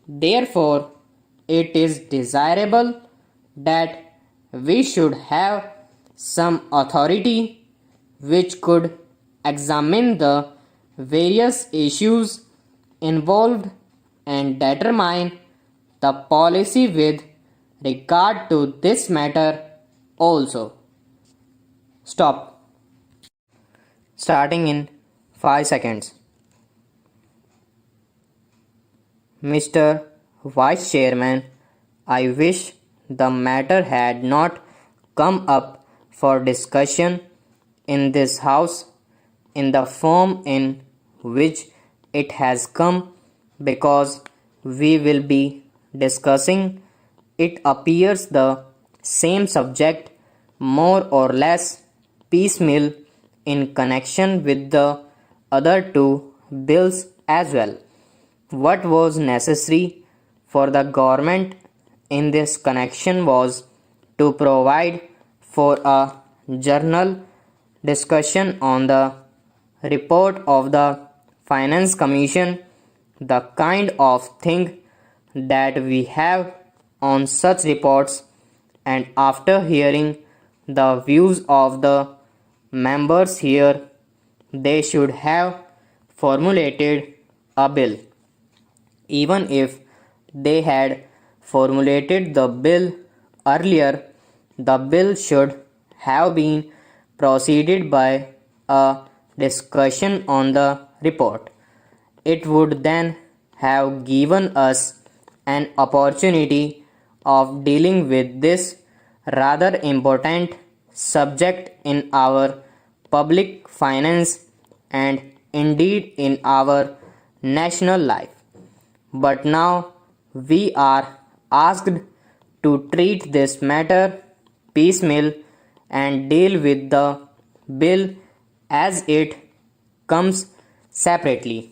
Therefore, it is desirable that we should have some authority which could examine the various issues involved and determine the policy with regard to this matter also. Stop. Starting in 5 seconds. Mr. Vice Chairman, I wish the matter had not come up for discussion in this House in the form in which it has come, because we will be discussing, it appears, the same subject more or less piecemeal in connection with the other two bills as well. What was necessary for the government in this connection was to provide for a journal discussion on the report of the Finance Commission, the kind of thing that we have on such reports, and after hearing the views of the members here, they should have formulated a bill. Even if they had formulated the bill earlier, the bill should have been preceded by a discussion on the report. It would then have given us an opportunity of dealing with this rather important subject in our public finance and indeed in our national life. But now we are asked to treat this matter piecemeal and deal with the bill as it comes separately.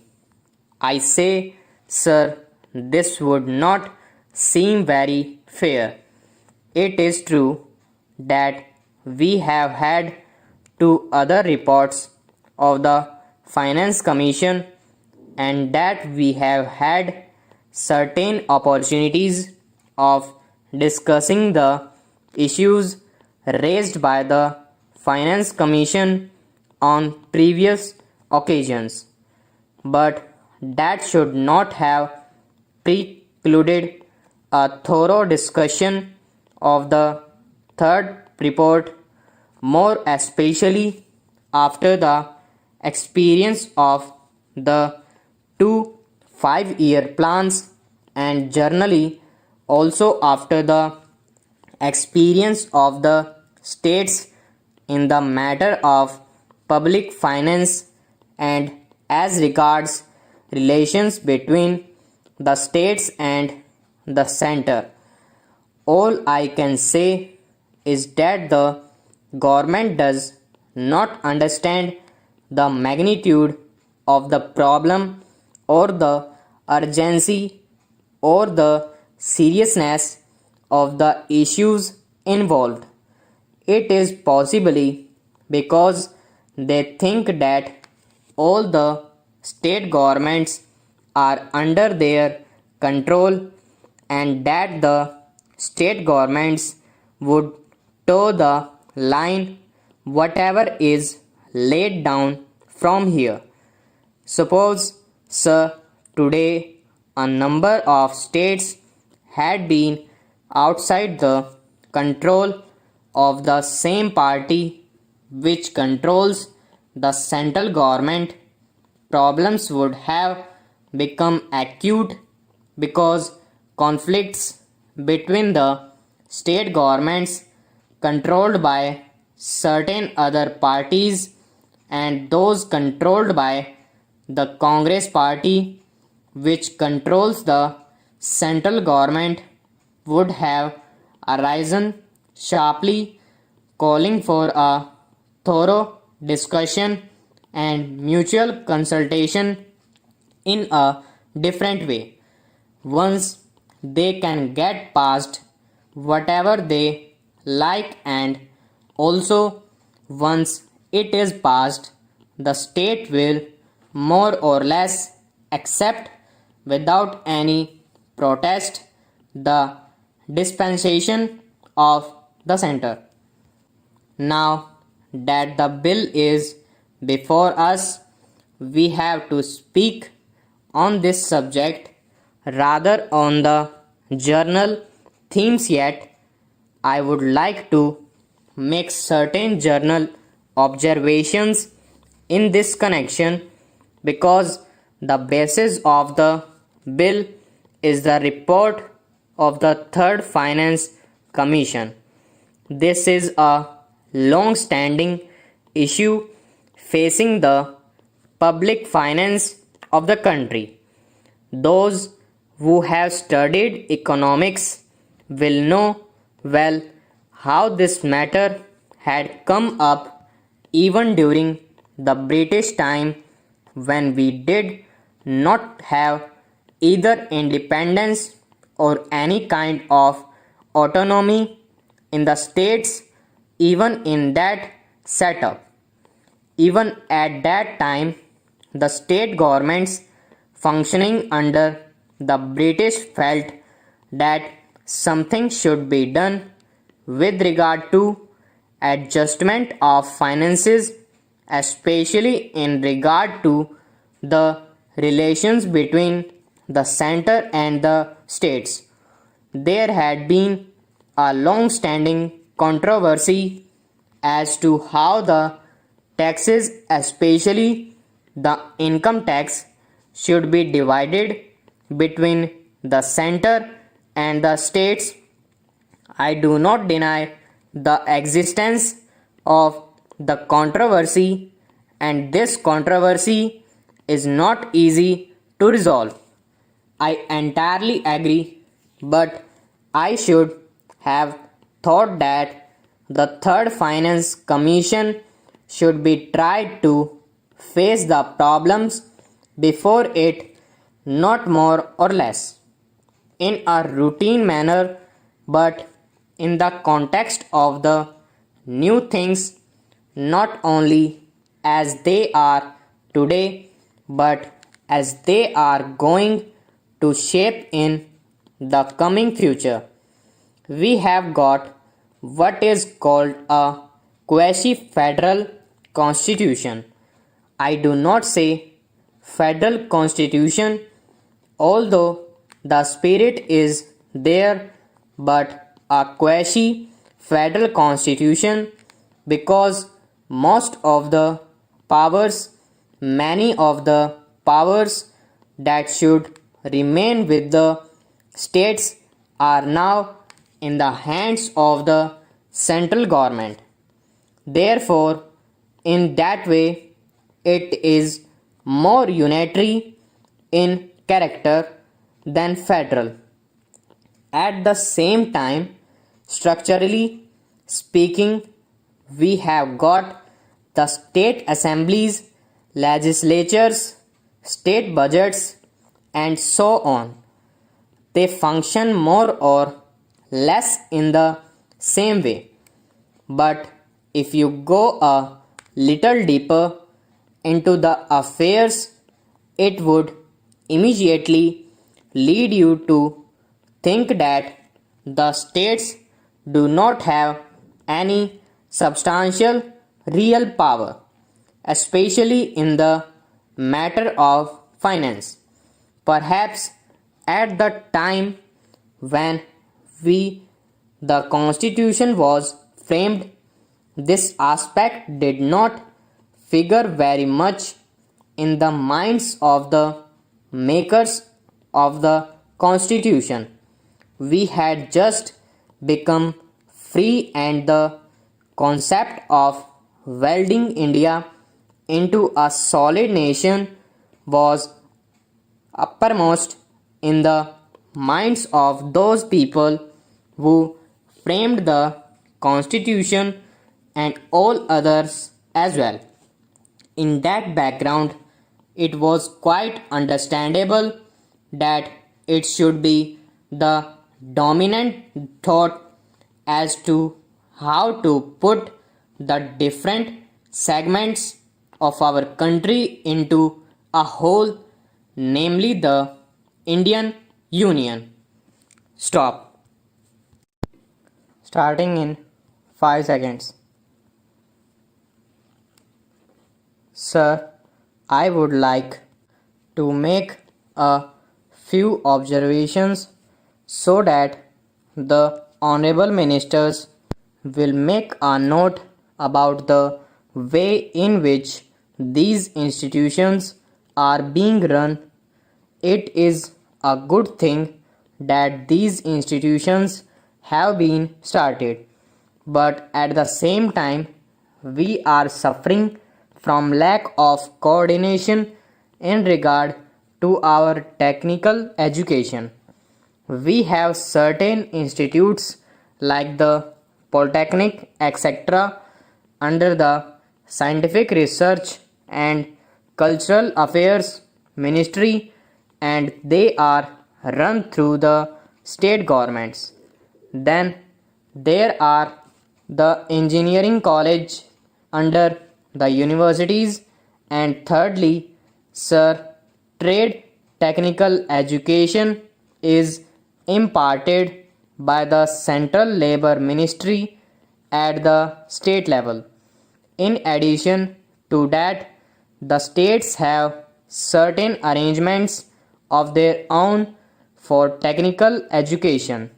I say, sir, this would not seem very fair. It is true that we have had two other reports of the Finance Commission and that we have had certain opportunities of discussing the issues raised by the Finance Commission on previous occasions, but that should not have precluded a thorough discussion of the third report, more especially after the experience of the two 5-year plans and generally also after the experience of the states in the matter of public finance and as regards relations between the states and the center. All I can say is that the government does not understand the magnitude of the problem or the urgency or the seriousness of the issues involved. It is possibly because they think that all the state governments are under their control and that the state governments would toe the line whatever is laid down from here. Suppose, sir, today a number of states had been outside the control of the same party which controls the central government, problems would have become acute because conflicts between the state governments controlled by certain other parties and those controlled by the Congress party which controls the central government would have arisen sharply, calling for a thorough discussion and mutual consultation in a different way. Once they can get past whatever they like, and also once it is passed, the state will more or less accept without any protest the dispensation of the center. Now that the bill is before us, we have to speak on this subject rather on the journal themes, yet I would like to make certain journal observations in this connection because the basis of the bill is the report of the Third Finance Commission. This is a long-standing issue facing the public finance of the country. Those who have studied economics will know well how this matter had come up even during the British time when we did not have either independence or any kind of autonomy in the states. Even in that setup, even at that time, the state governments functioning under the British felt that something should be done with regard to adjustment of finances, especially in regard to the relations between the center and the states. There had been a long standing controversy as to how the taxes, especially the income tax, should be divided between the center and the states. I do not deny the existence of the controversy, and this controversy is not easy to resolve. I entirely agree, but I should have thought that the Third Finance Commission should be tried to face the problems before it, not more or less in a routine manner, but in the context of the new things, not only as they are today, but as they are going to shape in the coming future. We have got what is called a quasi-federal constitution. I do not say federal constitution, although the spirit is there, but a quasi-federal constitution because most of the powers, many of the powers that should remain with the states are now in the hands of the central government. Therefore, in that way, it is more unitary in character than federal. At the same time, structurally speaking, we have got the state assemblies, legislatures, state budgets, and so on. They function more or less in the same way. But if you go a little deeper into the affairs, it would immediately lead you to think that the states do not have any substantial real power, especially in the matter of finance. Perhaps at the time when the constitution was framed, this aspect did not figure very much in the minds of the makers of the constitution. We had just become free, and the concept of welding India into a solid nation was uppermost in the minds of those people who framed the constitution and all others as well. In that background, it was quite understandable that it should be the dominant thought as to how to put the different segments of our country into a whole, namely the Indian Union. Stop. Starting in 5 seconds. Sir, I would like to make a few observations so that the honorable ministers will make a note about the way in which these institutions are being run. It is a good thing that these institutions have been started, but at the same time, we are suffering from lack of coordination in regard to our technical education. We have certain institutes like the polytechnic, etc. under the Scientific Research and Cultural Affairs Ministry, and they are run through the state governments. Then there are the engineering college under the universities, and thirdly, sir, trade technical education is imparted by the Central Labor Ministry at the state level. In addition to that, the states have certain arrangements of their own for technical education.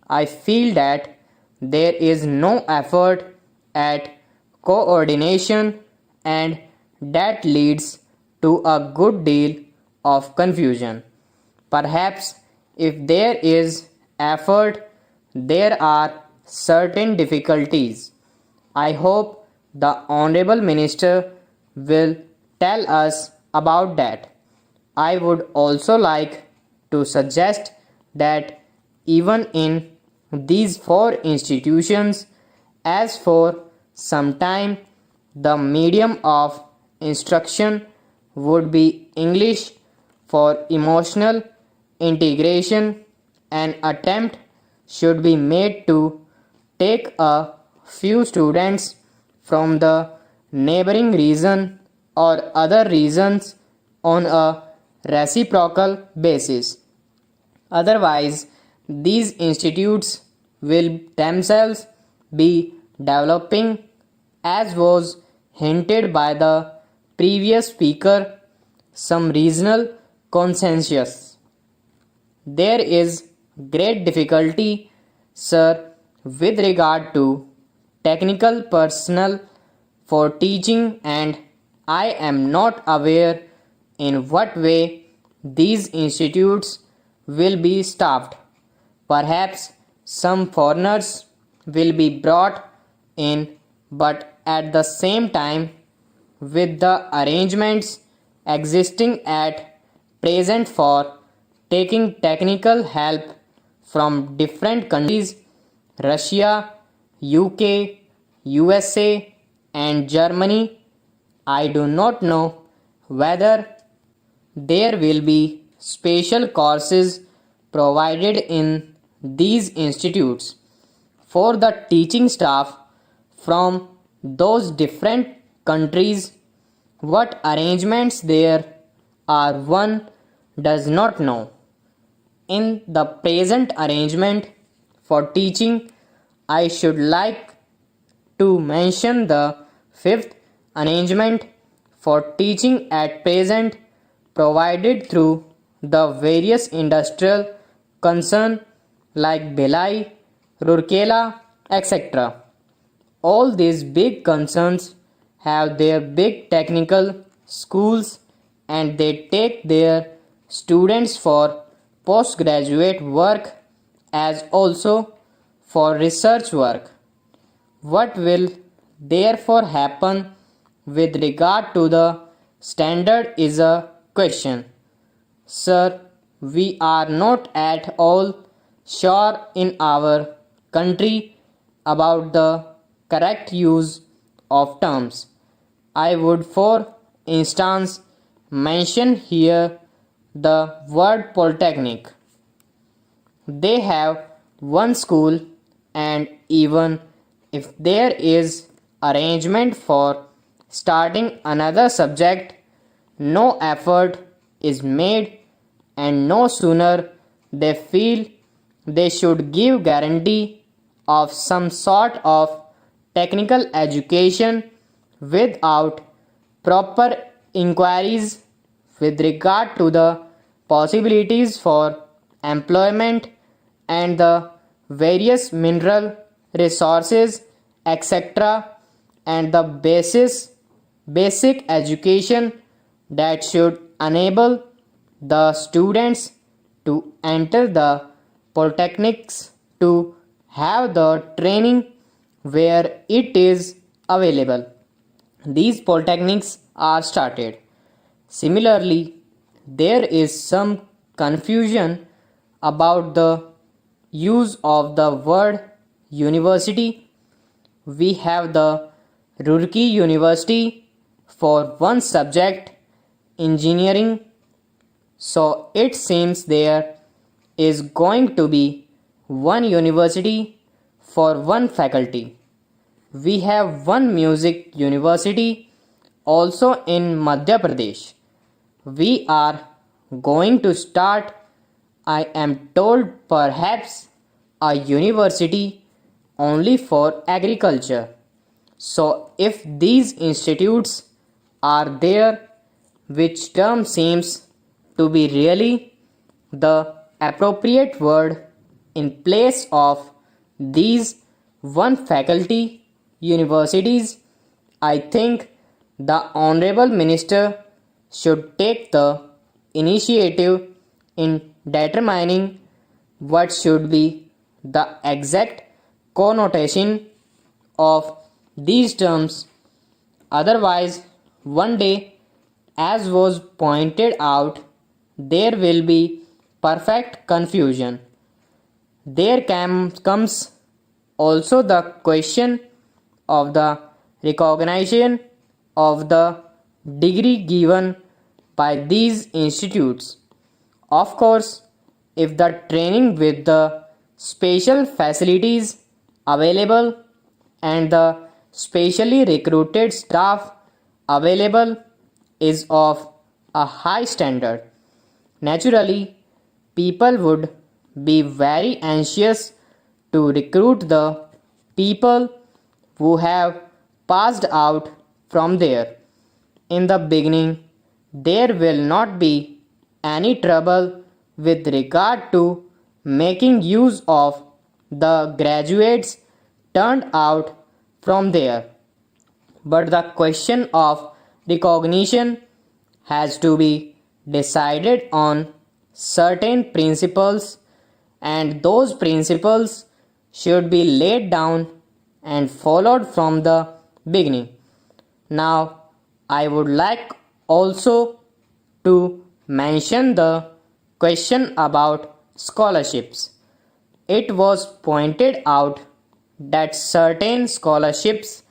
I feel that there is no effort at coordination, and that leads to a good deal of confusion. Perhaps if there is effort, there are certain difficulties. I hope the Honorable Minister will tell us about that. I would also like to suggest that even in these four institutions, as for some time the medium of instruction would be English for emotional integration, an attempt should be made to take a few students from the neighboring region or other regions on a reciprocal basis. Otherwise, these institutes will themselves be developing, as was hinted by the previous speaker, some regional consensus. There is great difficulty, sir, with regard to technical personnel for teaching, and I am not aware in what way these institutes will be staffed. Perhaps some foreigners will be brought in, but at the same time, with the arrangements existing at present for taking technical help from different countries, Russia, UK, USA, and Germany, I do not know whether there will be special courses provided in these institutes for the teaching staff from those different countries. What arrangements there are, one does not know. In the present arrangement for teaching, I should like to mention the fifth arrangement for teaching at present provided through the various industrial concern like Belai, Rourkela, etc. All these big concerns have their big technical schools, and they take their students for postgraduate work as also for research work. What will therefore happen with regard to the standard is a question. Sir, we are not at all sure in our country about the correct use of terms. I would, for instance, mention here the word polytechnic. They have one school, and even if there is arrangement for starting another subject, no effort is made, and no sooner they feel they should give guarantee of some sort of technical education without proper inquiries with regard to the possibilities for employment and the various mineral resources, etc., and the basic education that should enable the students to enter the polytechnics to have the training where it is available. These polytechnics are started. Similarly, there is some confusion about the use of the word university. we have the Roorkee University for one subject, engineering. So it seems there is going to be one university for one faculty. We have one music university also in Madhya Pradesh. We are going to start, I am told, perhaps a university only for agriculture. So if these institutes are there, which term seems to be really the appropriate word in place of these one faculty universities, I think the Honorable Minister should take the initiative in determining what should be the exact connotation of these terms. Otherwise, one day, as was pointed out, there will be perfect confusion. There comes also the question of the recognition of the degree given by these institutes. Of course, if the training with the special facilities available and the specially recruited staff available is of a high standard, naturally, people would be very anxious to recruit the people who have passed out from there. In the beginning, there will not be any trouble with regard to making use of the graduates turned out from there. But the question of recognition has to be decided on certain principles, and those principles should be laid down and followed from the beginning. Now, I would like also to mention the question about scholarships. It was pointed out that certain scholarships,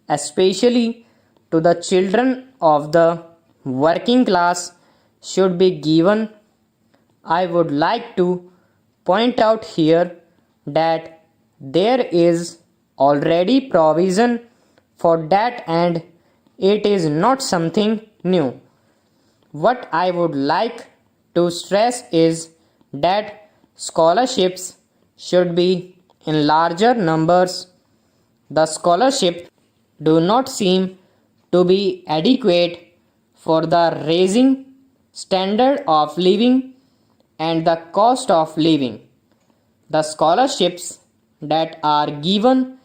especially to the children of the working class, should be given. I would like to point out here that there is already provision for that and it is not something new. What I would like to stress is that scholarships should be in larger numbers. The scholarships do not seem to be adequate for the raising standard of living and the cost of living. The scholarships that are given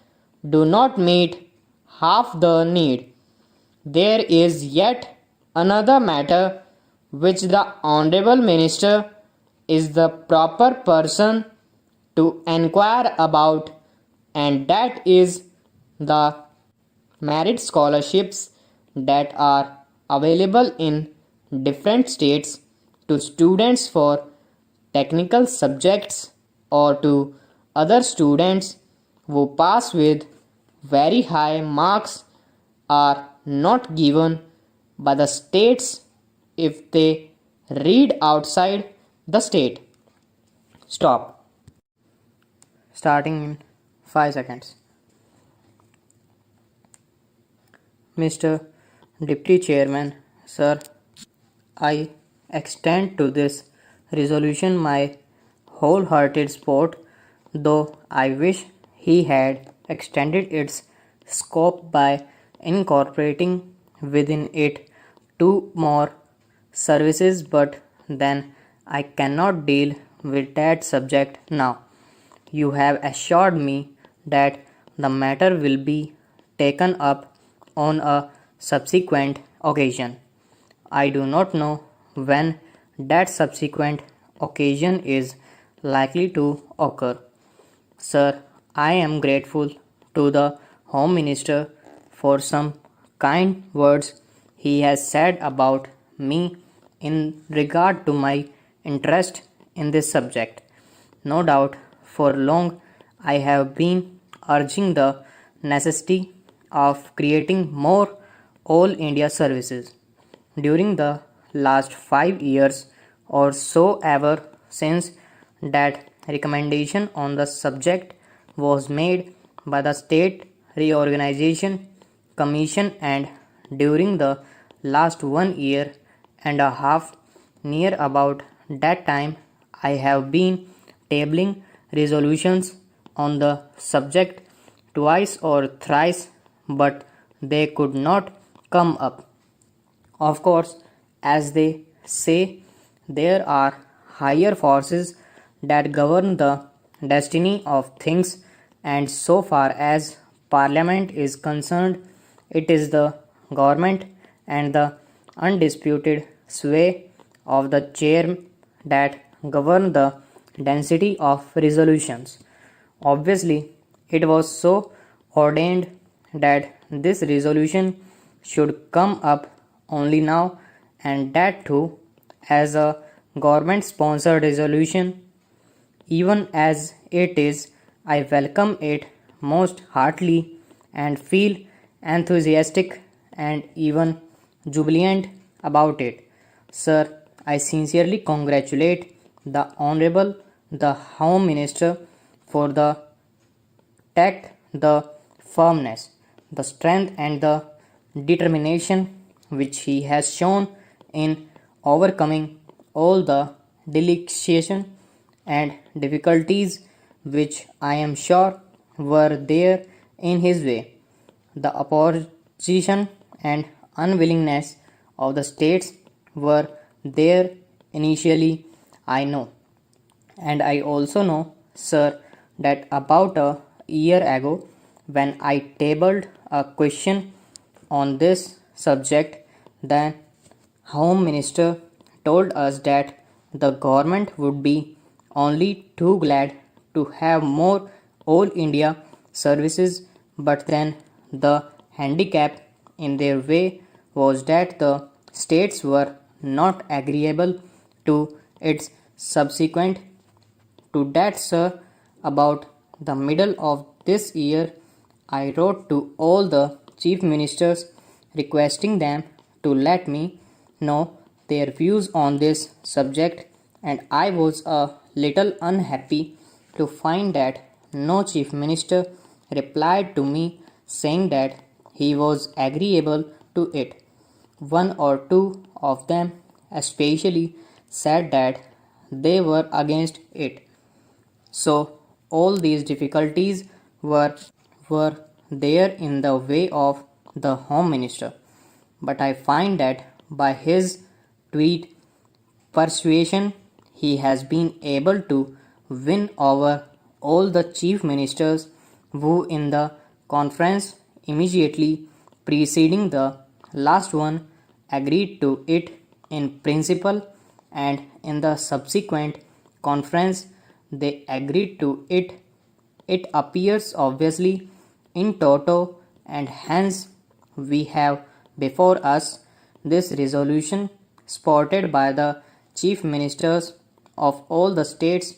do not meet half the need. There is yet another matter which the Honorable Minister is the proper person to enquire about, and that is the merit scholarships that are available in different states to students for technical subjects or to other students who pass with very high marks are not given by the states if they read outside the state. Stop. Starting in 5 seconds. Mr. Deputy Chairman, Sir, I extend to this resolution my wholehearted support, though I wish he had extended its scope by incorporating within it 2 more services, but then I cannot deal with that subject now. You have assured me that the matter will be taken up on a subsequent occasion. I do not know when that subsequent occasion is likely to occur. Sir, I am grateful to the Home Minister for some kind words he has said about me in regard to my interest in this subject. No doubt, for long I have been urging the necessity of creating more All India services. During the last 5 years or so, ever since that recommendation on the subject was made by the State Reorganization Commission, and during the last 1 year and a half, near about that time, I have been tabling resolutions on the subject twice or thrice, but they could not come up. Of course, as they say, there are higher forces that govern the destiny of things, and so far as Parliament is concerned, it is the government and the undisputed sway of the chair that govern the density of resolutions. Obviously, it was so ordained that this resolution should come up only now, and that too as a government sponsored resolution. Even as it is, I welcome it most heartily and feel enthusiastic and even jubilant about it. Sir, I sincerely congratulate the Honorable the Home Minister for the tact, the firmness, the strength, and the determination which he has shown in overcoming all the delictation and difficulties which I am sure were there in his way. The opposition and unwillingness of the states were there initially, I know. And I also know, sir, that about a year ago, when I tabled a question on this subject, the Home Minister told us that the government would be only too glad to have more All India services, but then the handicap in their way was that the states were not agreeable to its subsequent. To that, sir, about the middle of this year, I wrote to all the chief ministers requesting them to let me know their views on this subject, and I was a little unhappy to find that no chief minister replied to me saying that he was agreeable to it. One or two of them especially said that they were against it. So all these difficulties were there in the way of the Home Minister. But I find that by his tweet persuasion, he has been able to win over all the chief ministers who, in the conference immediately preceding the last one, agreed to it in principle, and in the subsequent conference they agreed to it. It appears obviously in toto, and hence we have before us this resolution spotted by the chief ministers of all the states.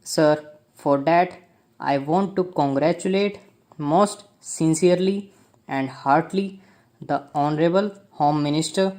Sir, for that I want to congratulate most sincerely and heartily the Honorable Home Minister.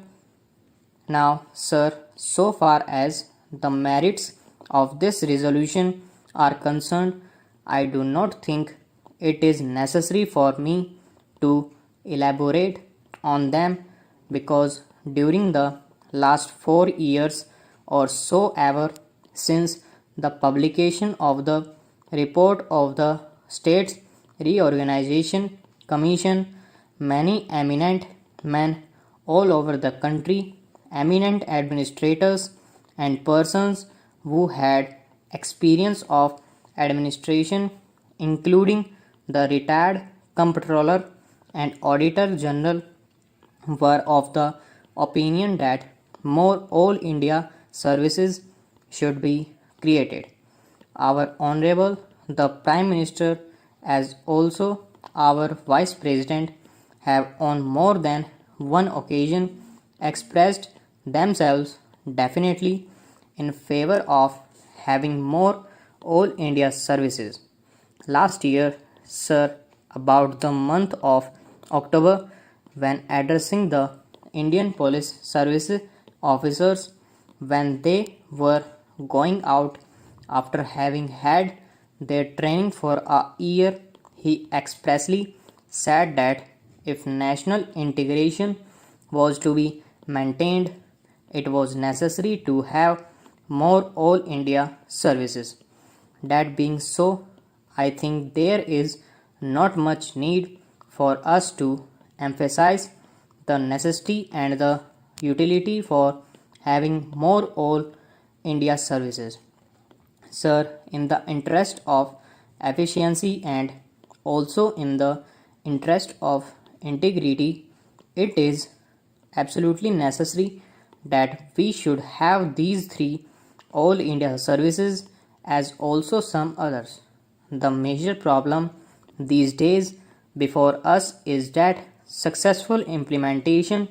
Now, sir, so far as the merits of this resolution are concerned, I do not think it is necessary for me to elaborate on them, because during the last 4 years or so, ever since the publication of the report of the States Reorganization Commission, many eminent men all over the country, eminent administrators and persons who had experience of administration, including the retired comptroller and auditor general, were of the opinion that more All India services should be created. Our Honorable the Prime Minister, as also our Vice President, have on more than one occasion expressed themselves definitely in favor of having more All India services. Last year, sir, about the month of October when addressing the Indian Police Service officers when they were going out after having had their training for a year. He expressly said that if national integration was to be maintained, it was necessary to have more all India services. That being so, I think there is not much need for us to emphasize the necessity and the utility for having more all India services. Sir, in the interest of efficiency and also in the interest of integrity, it is absolutely necessary that we should have these three all India services as also some others. The major problem these days before us is that successful implementation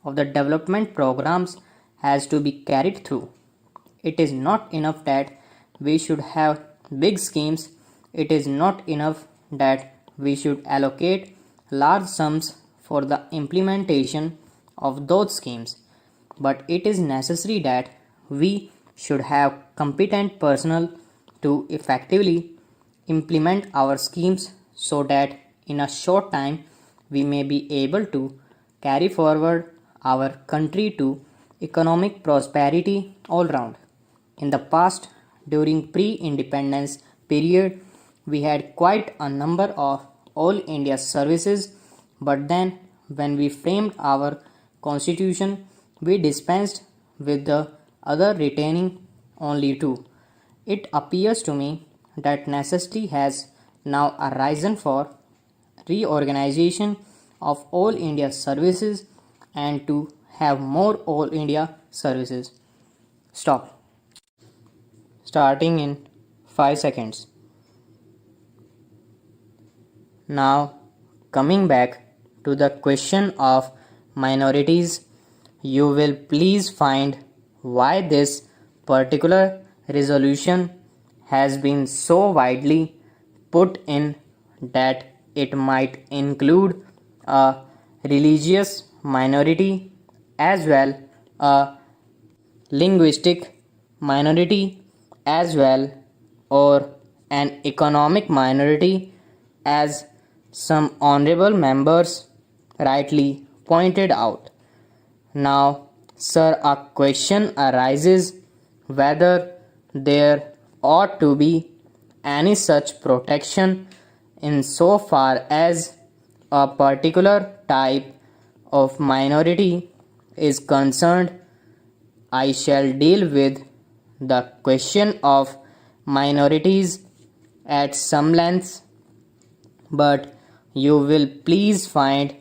of the development programs has to be carried through. It is not enough that we should have big schemes, it is not enough that we should allocate large sums for the implementation of those schemes, but it is necessary that we should have competent personnel to effectively implement our schemes so that in a short time we may be able to carry forward our country to economic prosperity all round. In the past, during pre-independence period, we had quite a number of all India services, but then when we framed our constitution, we dispensed with the other, retaining only two. It appears to me that necessity has now arisen for reorganization of all India services and to have more all India services. Stop. Starting in 5 seconds. Now, coming back to the question of minorities, you will please find why this particular resolution has been so widely put in that it might include a religious minority as well a linguistic minority as well or an economic minority as some honorable members rightly pointed out. Now, sir, a question arises whether there ought to be any such protection in so far as a particular type of minority is concerned. I shall deal with the question of minorities at some length, but you will please find,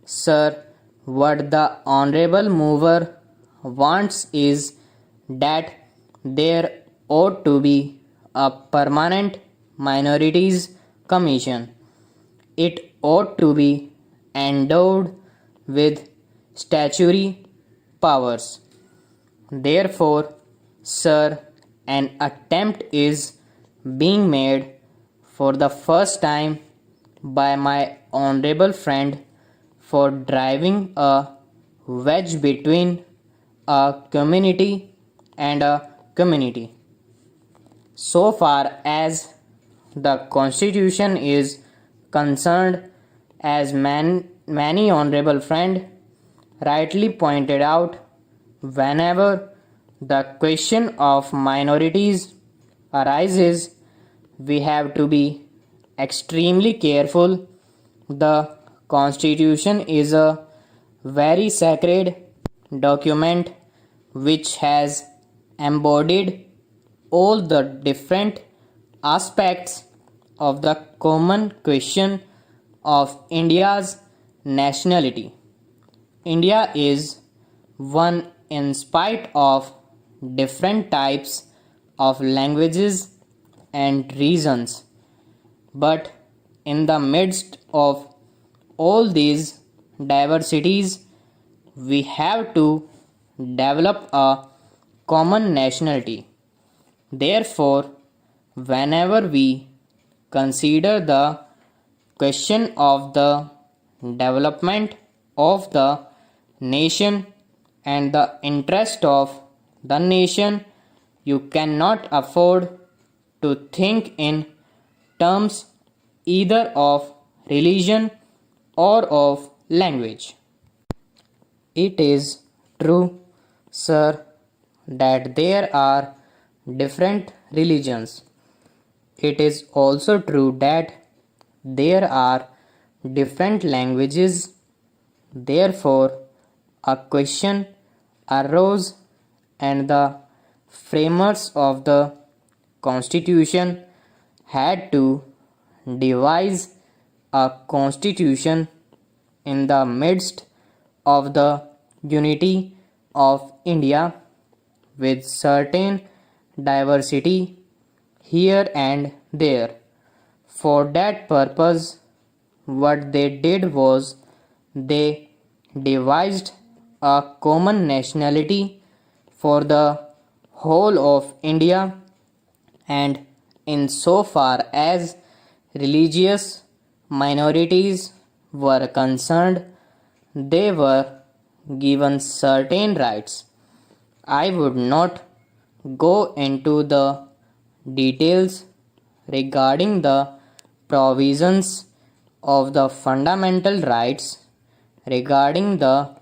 sir, what the honorable mover wants is that there ought to be a permanent minorities commission. It ought to be endowed with statutory powers. Therefore, sir, an attempt is being made for the first time by my honorable friend for driving a wedge between a community and a community. So far as the constitution is concerned, as many honorable friend rightly pointed out, whenever the question of minorities arises, we have to be extremely careful. The constitution is a very sacred document which has embodied all the different aspects of the common question of India's nationality. India is one in spite of different types of languages and regions, but in the midst of all these diversities, we have to develop a common nationality. Therefore, whenever we consider the question of the development of the nation and the interest of the nation, you cannot afford to think in terms either of religion or of language. It is true, sir, that there are different religions. It is also true that there are different languages. Therefore, a question arose, and the framers of the Constitution had to devise a constitution in the midst of the unity of India with certain diversity here and there. For that purpose, what they did was they devised a common nationality for the whole of India, and in so far as religious minorities were concerned, they were given certain rights. I would not go into the details regarding the provisions of the fundamental rights regarding the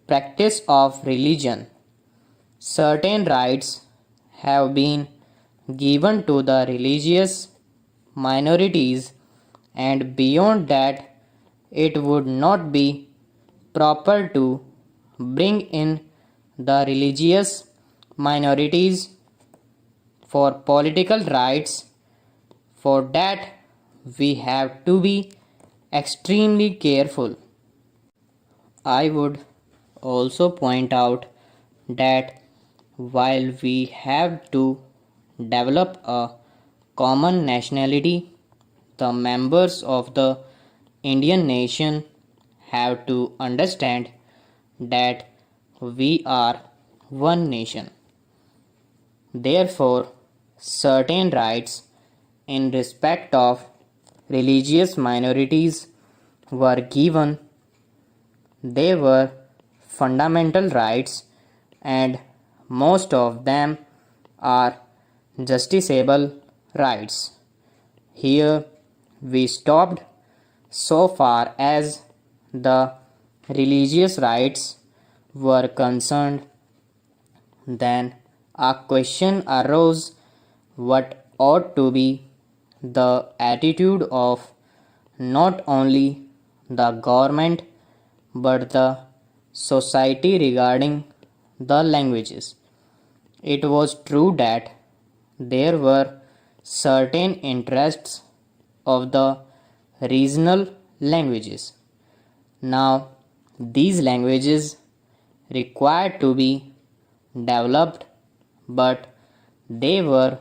practice of religion. Certain rights have been given to the religious minorities, and beyond that, it would not be proper to bring in the religious minorities for political rights. For that, we have to be extremely careful. I would also point out that while we have to develop a common nationality, the members of the Indian nation have to understand that we are one nation. Therefore, certain rights in respect of religious minorities were given. They were fundamental rights, and most of them are justiciable rights. Here we stopped so far as the religious rights were concerned. Then a question arose, what ought to be the attitude of not only the government but the society regarding the languages. It was true that there were certain interests of the regional languages. Now, these languages required to be developed, but they were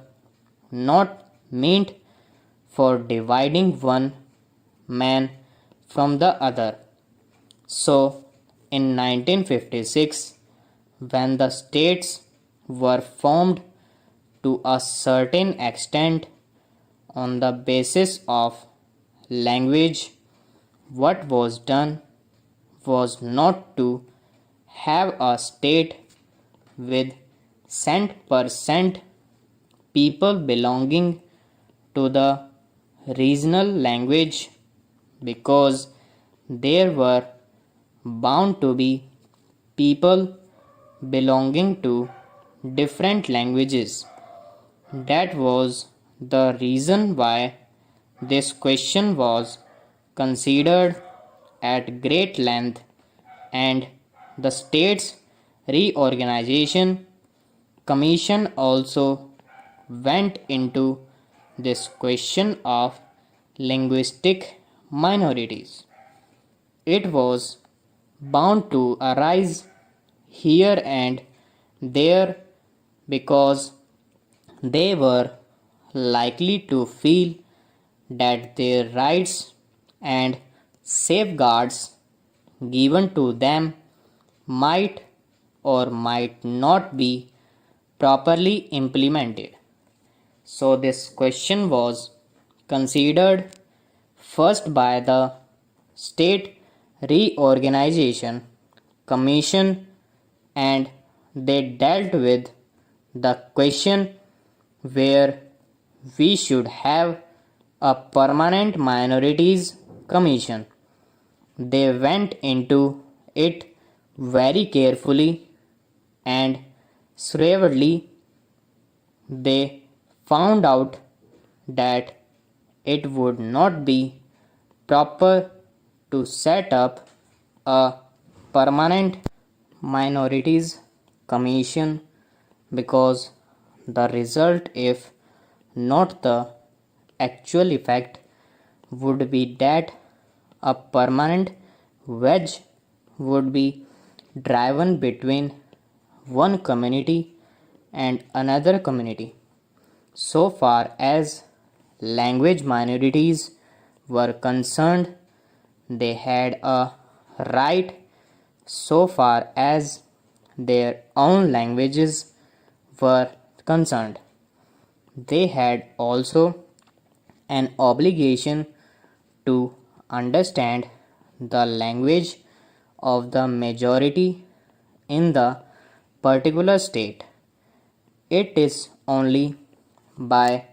not meant for dividing one man from the other. So, in 1956, when the states were formed to a certain extent on the basis of language, what was done was not to have a state with cent% people belonging to the regional language, because there were bound to be people belonging to different languages. That was the reason why this question was considered at great length, and the states reorganization commission also went into this question of linguistic minorities. It was bound to arise here and there because they were likely to feel that their rights and safeguards given to them might or might not be properly implemented. So, this question was considered First, by the State Reorganization Commission, and they dealt with the question where we should have a permanent minorities commission. They went into it very carefully and shrewdly. They found out that it would not be proper to set up a permanent minorities commission because the result, if not the actual effect, would be that a permanent wedge would be driven between one community and another community. So far as language minorities were concerned, they had a right so far as their own languages were concerned. They had also an obligation to understand the language of the majority in the particular state. It is only by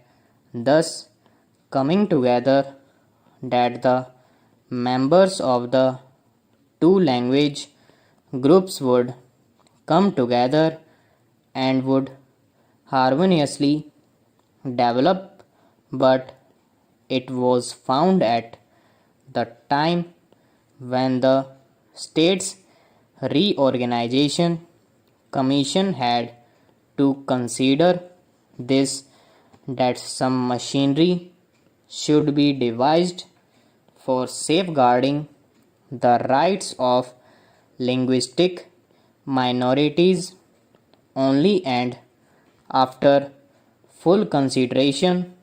thus coming together that the members of the two language groups would come together and would harmoniously develop, but it was found at the time when the States Reorganization Commission had to consider this that some machinery should be devised for safeguarding the rights of linguistic minorities only, and after full consideration,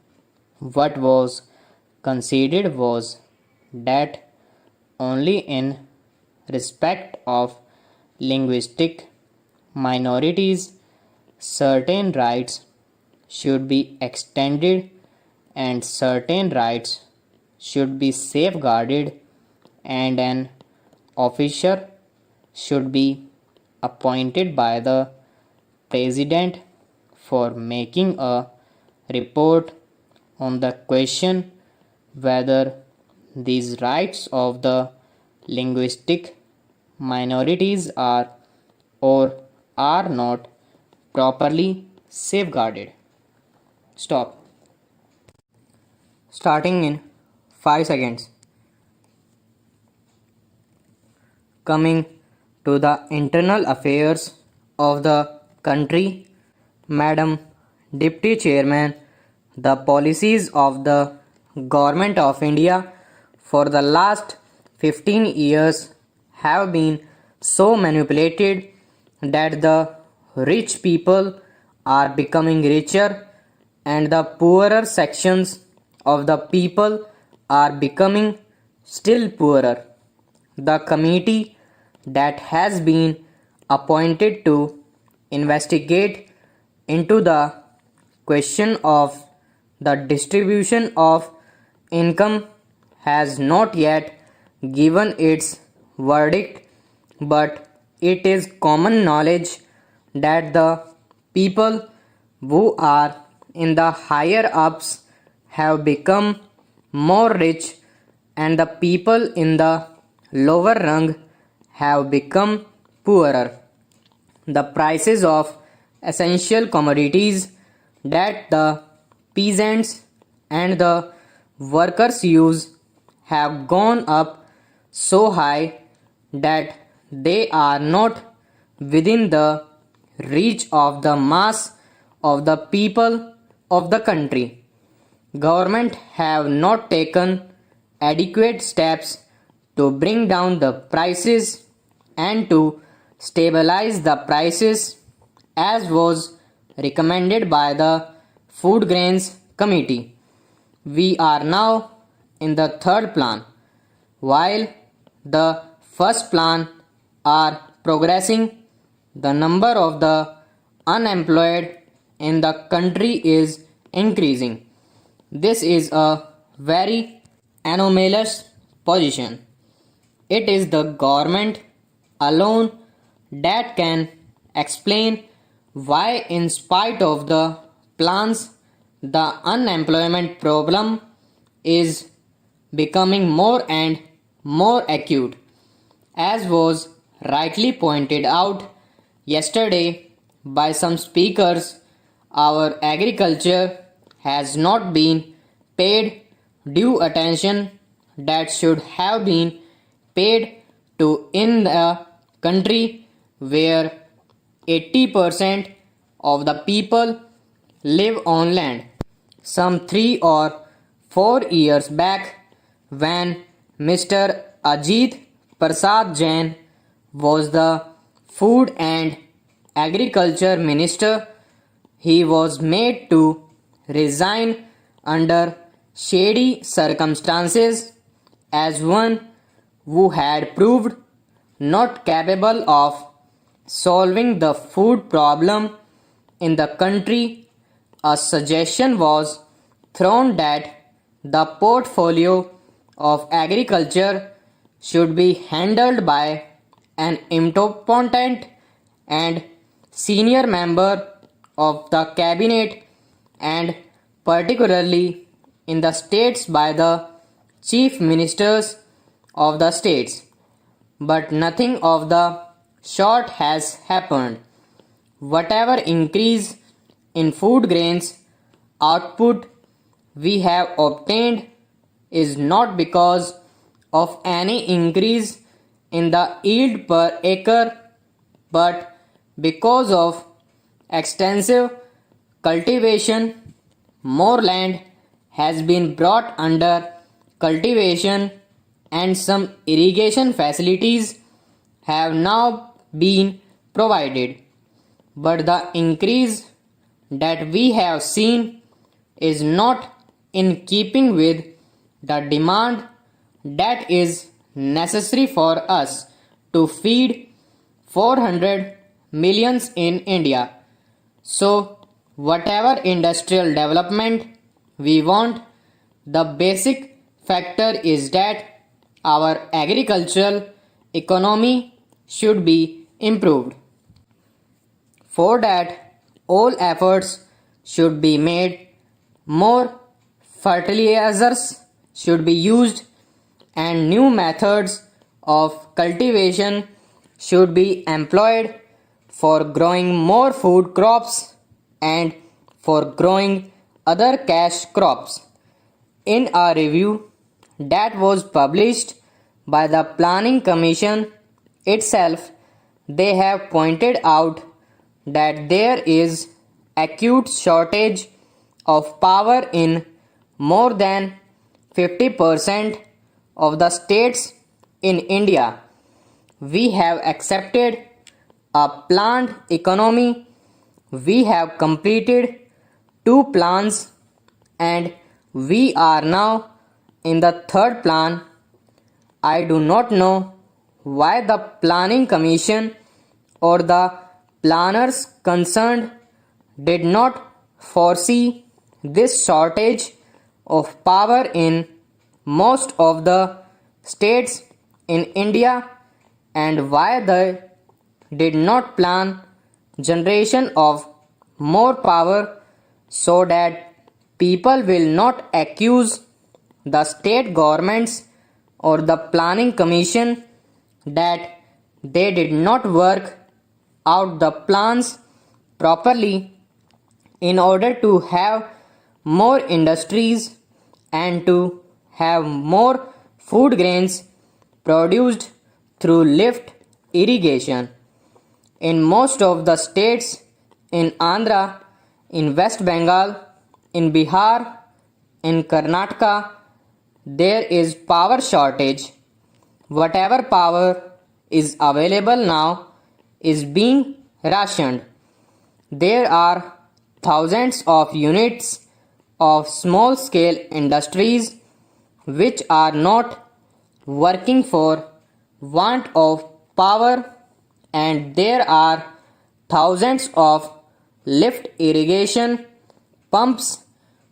what was considered was that only in respect of linguistic minorities certain rights should be extended and certain rights should be safeguarded, and an officer should be appointed by the president for making a report on the question whether these rights of the linguistic minorities are or are not properly safeguarded. Stop. Starting in 5 seconds. Coming to the internal affairs of the country, Madam Deputy Chairman, the policies of the Government of India for the last 15 years have been so manipulated that the rich people are becoming richer and the poorer sections of the people are becoming still poorer. The committee that has been appointed to investigate into the question of the distribution of income has not yet given its verdict, but it is common knowledge that the people who are in the higher ups have become more rich and the people in the lower rung have become poorer. The prices of essential commodities that the peasants and the workers use have gone up so high that they are not within the reach of the mass of the people of the country. Government have not taken adequate steps to bring down the prices and to stabilize the prices as was recommended by the Food Grains Committee. We are now in the third plan. While the first plan are progressing, the number of the unemployed in the country is increasing. This is a very anomalous position. It is the government alone that can explain why, in spite of the plans, the unemployment problem is becoming more and more acute. As was rightly pointed out yesterday by some speakers, our agriculture has not been paid due attention that should have been paid to in a country where 80% of the people live on land. Some 3 or 4 years back, when Mr. Ajit Prasad Jain was the Food and Agriculture Minister, he was made to resign under shady circumstances as one who had proved not capable of solving the food problem in the country. A suggestion was thrown that the portfolio of agriculture should be handled by an important and senior member of the cabinet, and particularly in the states by the chief ministers of the states. But nothing of the sort has happened. Whatever increase in food grains output we have obtained is not because of any increase in the yield per acre, but because of extensive cultivation. More land has been brought under cultivation, and some irrigation facilities have now been provided. But the increase that we have seen is not in keeping with the demand that is necessary for us to feed 400 millions in India. So, whatever industrial development we want, the basic factor is that our agricultural economy should be improved. For that, all efforts should be made. More fertilizers should be used, and new methods of cultivation should be employed for growing more food crops and for growing other cash crops. In a review that was published by the Planning Commission itself, they have pointed out that there is acute shortage of power in more than 50% of the states in India. We have accepted a planned economy. We have completed 2 plans, and we are now in the 3rd plan. I do not know why the Planning Commission or the planners concerned did not foresee this shortage of power in most of the states in India, and why they did not plan generation of more power so that people will not accuse the state governments or the Planning Commission that they did not work out the plans properly in order to have more industries and to have more food grains produced through lift irrigation. In most of the states, in Andhra, in West Bengal, in Bihar, in Karnataka, there is power shortage. Whatever power is available now is being rationed. There are thousands of units of small scale industries which are not working for want of power, and there are thousands of lift irrigation pumps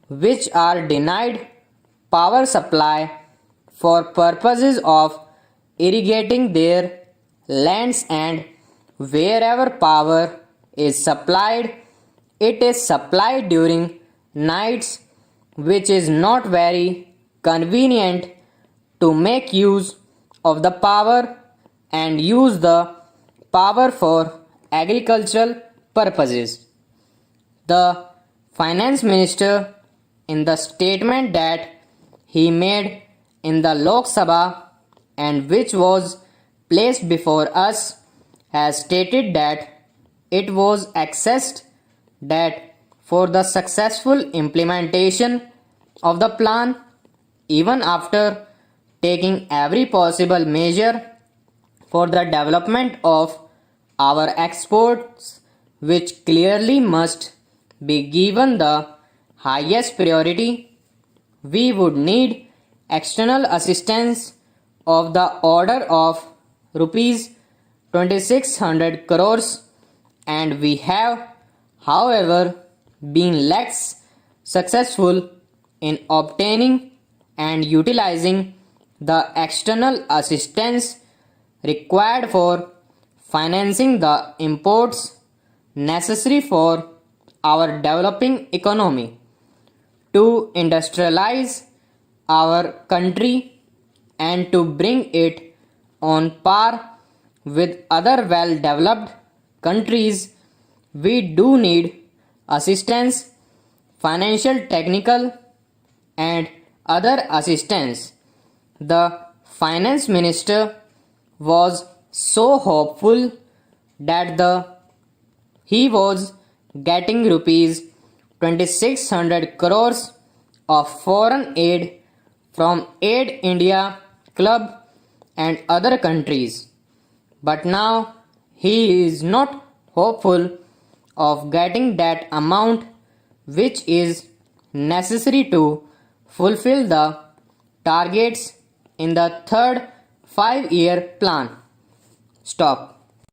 which are denied power supply for purposes of irrigating their lands, and wherever power is supplied, it is supplied during nights, which is not very convenient to make use of the power and use the power for agricultural purposes. The finance minister, in the statement that he made in the Lok Sabha and which was placed before us, has stated that it was assessed that for the successful implementation of the plan, even after taking every possible measure for the development of our exports, which clearly must be given the highest priority, we would need external assistance of the order of rupees 2600 crores, and we have, however, been less successful in obtaining and utilizing the external assistance required for financing the imports necessary for our developing economy to industrialize our country and to bring it on par with other well developed countries. We do need assistance, financial, technical, and other assistance. The finance minister was so hopeful that he was getting rupees 2600 crores of foreign aid from Aid India Club and other countries. But now he is not hopeful of getting that amount which is necessary to fulfill the targets in the third 5-year plan. Stop.